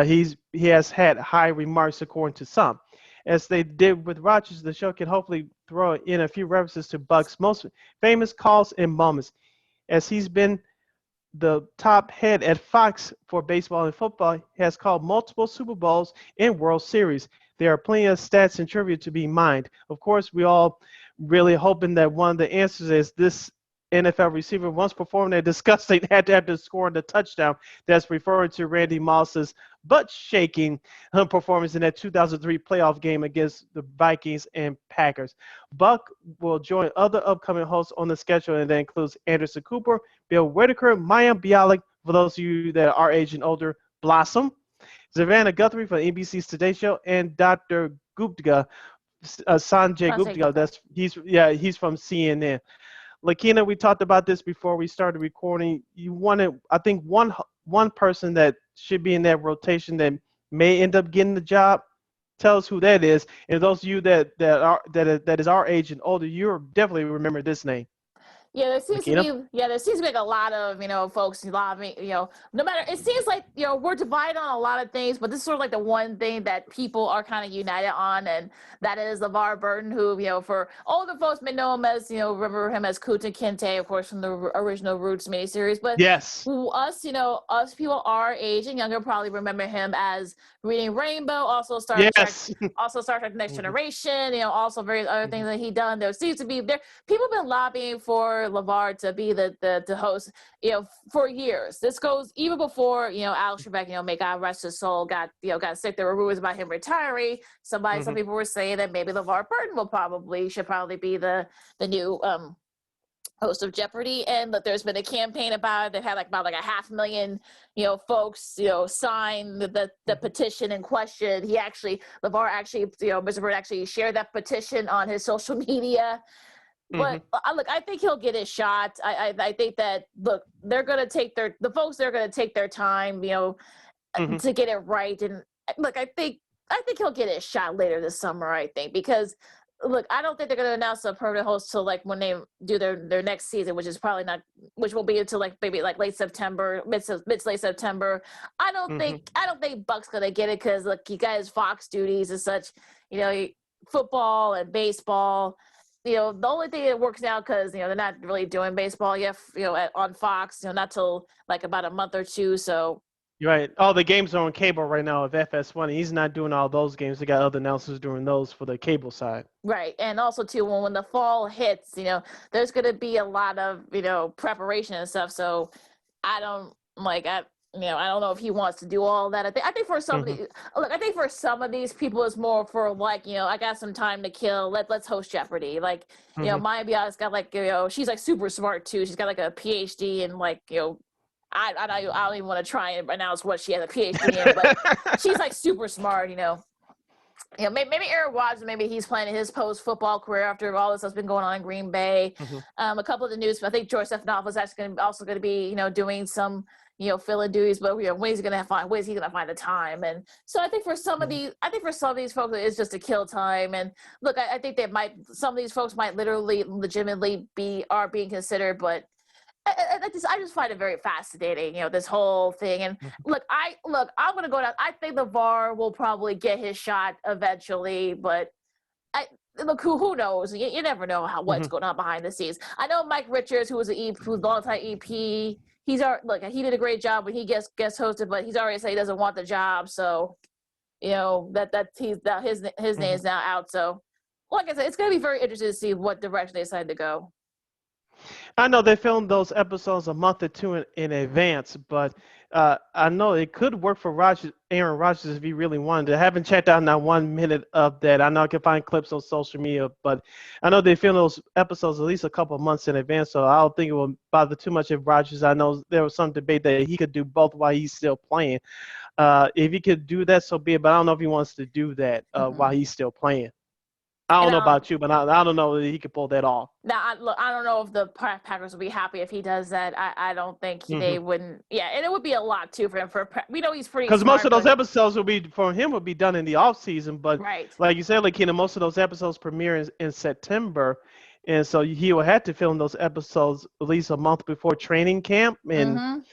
he has had high remarks according to some. As they did with Rodgers, the show can hopefully throw in a few references to Buck's most famous calls and moments. As he's been the top head at Fox for baseball and football, has called multiple Super Bowls and World Series. There are plenty of stats and trivia to be mined. Of course, we all really hoping that one of the answers is this NFL receiver once performed a disgusting after scoring the touchdown that's referring to Randy Moss's butt-shaking performance in that 2003 playoff game against the Vikings and Packers. Buck will join other upcoming hosts on the schedule, and that includes Anderson Cooper, Bill Whitaker, Maya Bialik, for those of you that are our age and older, Blossom, Savannah Guthrie from NBC's Today Show, and Dr. Gupta, Sanjay Gupta. He's from CNN. Lakeena, we talked about this before we started recording. You wanted, I think, one person that should be in that rotation that may end up getting the job. tell us who that is. And those of you that is our age and older, you definitely remember this name.
Yeah, there seems to
Lakeena?
be like a lot of folks, a lot of no matter, it seems like we're divided on a lot of things, but this is sort of like the one thing that people are kind of united on, and that is LeVar Burton, who for older folks may know him as remember him as Kunta Kinte, of course, from the original Roots miniseries, but
Yes.
us people our age and younger probably remember him as Reading Rainbow, also Star Trek,
Yes.
also Star Trek Next Generation, also various other things that he done. There seems to be people have been lobbying for LeVar to be the host, for years. This goes even before, Alex Trebek, may God rest his soul, got sick. There were rumors about him retiring. Some people were saying that maybe LeVar Burton should probably be the new host of Jeopardy, and that there's been a campaign about it. They've had about 500,000 folks sign the petition in question. LeVar actually Mr. Bird actually shared that petition on his social media. But look, I think he'll get his shot. I think that they're going to take the folks, they're going to take their time to get it right. And look, I think he'll get his shot later this summer, I think, because look, I don't think they're going to announce a permanent host till when they do their next season, which is probably not, which will be until maybe late September, mid to late September. I don't think Buck's going to get it because look, he got his Fox duties and such, football and baseball. The only thing that works out because they're not really doing baseball yet, on Fox, not till about a month or two. So
You're right. All the games are on cable right now of FS1. He's not doing all those games. They got other announcers doing those for the cable side.
Right, and also too, when the fall hits, there's going to be a lot of preparation and stuff. So I don't I don't know if he wants to do all that. I think for some of these, I think for some of these people, it's more for I got some time to kill. Let's host Jeopardy. Maya Bia's got she's super smart too. She's got a PhD in I don't even want to try and announce what she has a PhD in, but she's super smart. Maybe Aaron Rodgers, maybe he's planning his post-football career after all this has been going on in Green Bay. A couple of the news, I think George Stephanopoulos is actually also going to be, doing some, filling duties, but when is he going to find the time? And so I think for some of these, folks, it's just to kill time. And look, I think some of these folks might legitimately are being considered, but I just find it very fascinating, this whole thing. And I'm going to go down. I think LeVar will probably get his shot eventually, but who knows? You never know what's going on behind the scenes. I know Mike Richards, who's a longtime EP. He did a great job when he guest hosted, but he's already said he doesn't want the job. So, his name is now out. So, like I said, it's going to be very interesting to see what direction they decide to go.
I know they filmed those episodes a month or two in advance, but I know it could work for Aaron Rodgers if he really wanted. I haven't checked out not 1 minute of that. I know I can find clips on social media, but I know they filmed those episodes at least a couple of months in advance, so I don't think it will bother too much if Rodgers. I know there was some debate that he could do both while he's still playing. If he could do that, so be it, but I don't know if he wants to do that while he's still playing. I don't know about you, but I don't know that he could pull that off.
Now, I don't know if the Packers would be happy if he does that. I don't think they wouldn't. Yeah, and it would be a lot too for him. We know he's pretty.
Because most of those episodes would be done in the off season, but like you said, Lakeena, most of those episodes premiere in September, and so he will have to film those episodes at least a month before training camp, and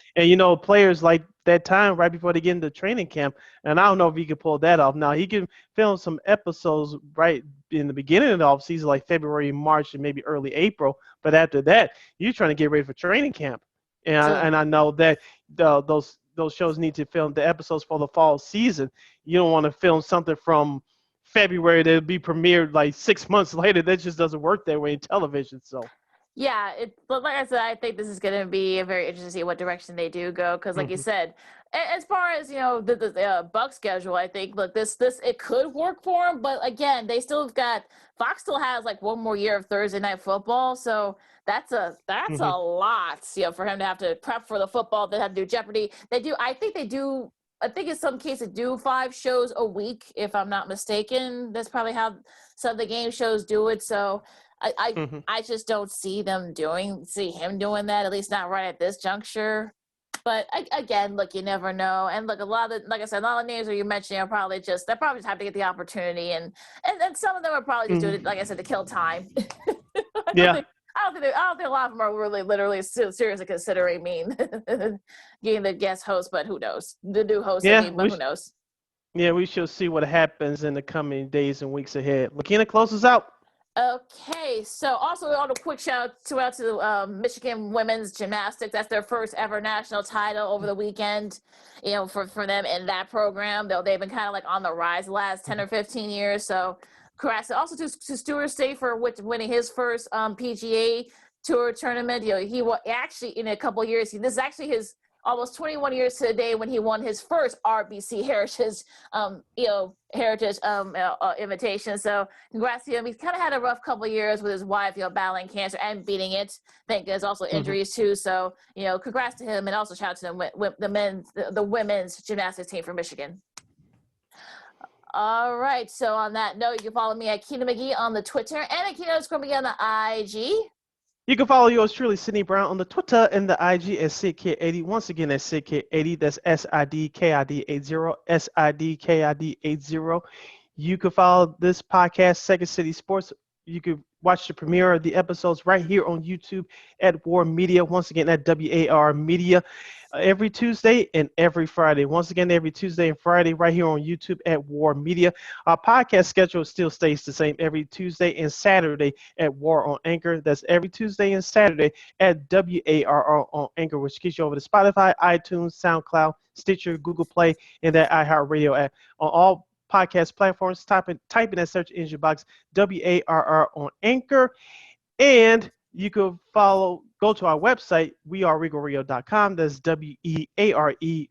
players like that time right before they get into training camp, and I don't know if he could pull that off. Now he can film some episodes right in the beginning of the off season, like February, March, and maybe early April, but after that, you're trying to get ready for training camp, and I know that those shows need to film the episodes for the fall season. You don't want to film something from February that'll be premiered 6 months later. That just doesn't work that way in television. So
yeah, but like I said, I think this is going to be very interesting to see what direction they do go, because like you said, as far as the Buck schedule, I think this it could work for them, but again, they still got Fox still has one more year of Thursday night football, so that's a lot for him to have to prep for the football. They have to do Jeopardy. I think in some cases do 5 shows a week, if I'm not mistaken. That's probably how some of the game shows do it. So I just don't see him doing that, at least not right at this juncture. But again, look, you never know. And look, like I said, a lot of names that you mentioned are probably just have to get the opportunity, and some of them are probably just doing it, like I said, to kill time.
Yeah.
I don't think a lot of them are really literally seriously considering getting the guest host, but who knows? The new host, but who knows?
Yeah, we shall see what happens in the coming days and weeks ahead. Lakeena, close us out.
Okay, so also on a quick shout out to Michigan women's gymnastics. That's their first ever national title over the weekend. For them in that program, though they've been kind of like on the rise the last 10 or 15 years. So, congrats also to Stuart State for winning his first PGA Tour tournament. He actually in a couple of years. This is actually his almost 21 years to the day when he won his first RBC Heritage invitation. So congrats to him. He's kind of had a rough couple of years with his wife, battling cancer and beating it. I think there's also injuries too. So, congrats to him, and also shout out to the women's gymnastics team from Michigan. All right. So on that note, you can follow me at Keena McGee on the Twitter and at Keena_McGee on the IG.
You can follow yours truly, Sydney Brown, on the Twitter and the IG at SidKid80. Once again, that's SidKid80. That's SIDKID80. SIDKID80. You can follow this podcast, Second City Sports. You can watch the premiere of the episodes right here on YouTube at War Media. Once again, at WAR Media. Every Tuesday and every Friday. Once again, every Tuesday and Friday right here on YouTube at War Media. Our podcast schedule still stays the same every Tuesday and Saturday at War on Anchor. That's every Tuesday and Saturday at WARR on Anchor, which gets you over to Spotify, iTunes, SoundCloud, Stitcher, Google Play, and that iHeartRadio app. On all podcast platforms, type in that search engine box, WARR on Anchor. And you can go to our website, weareregalradio.com. That's WEAREREGAL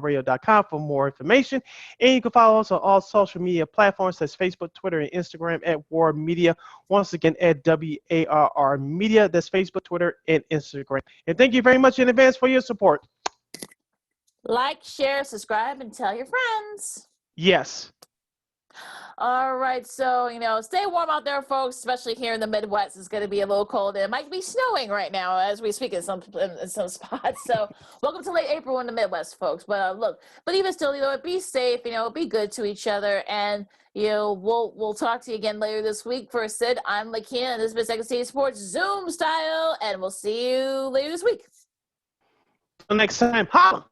radio.com for more information. And you can follow us on all social media platforms. That's Facebook, Twitter, and Instagram at War Media. Once again, at WARR Media. That's Facebook, Twitter, and Instagram. And thank you very much in advance for your support.
Like, share, subscribe, and tell your friends.
Yes.
All right, so, stay warm out there, folks, especially here in the Midwest. It's going to be a little cold. It might be snowing right now as we speak in some spots. So welcome to late April in the Midwest, folks. But but even still, be safe, be good to each other. And, we'll talk to you again later this week. For Sid, I'm Lakeena, and this has been Second City Sports Zoom style. And we'll see you later this week.
Until next time, holla!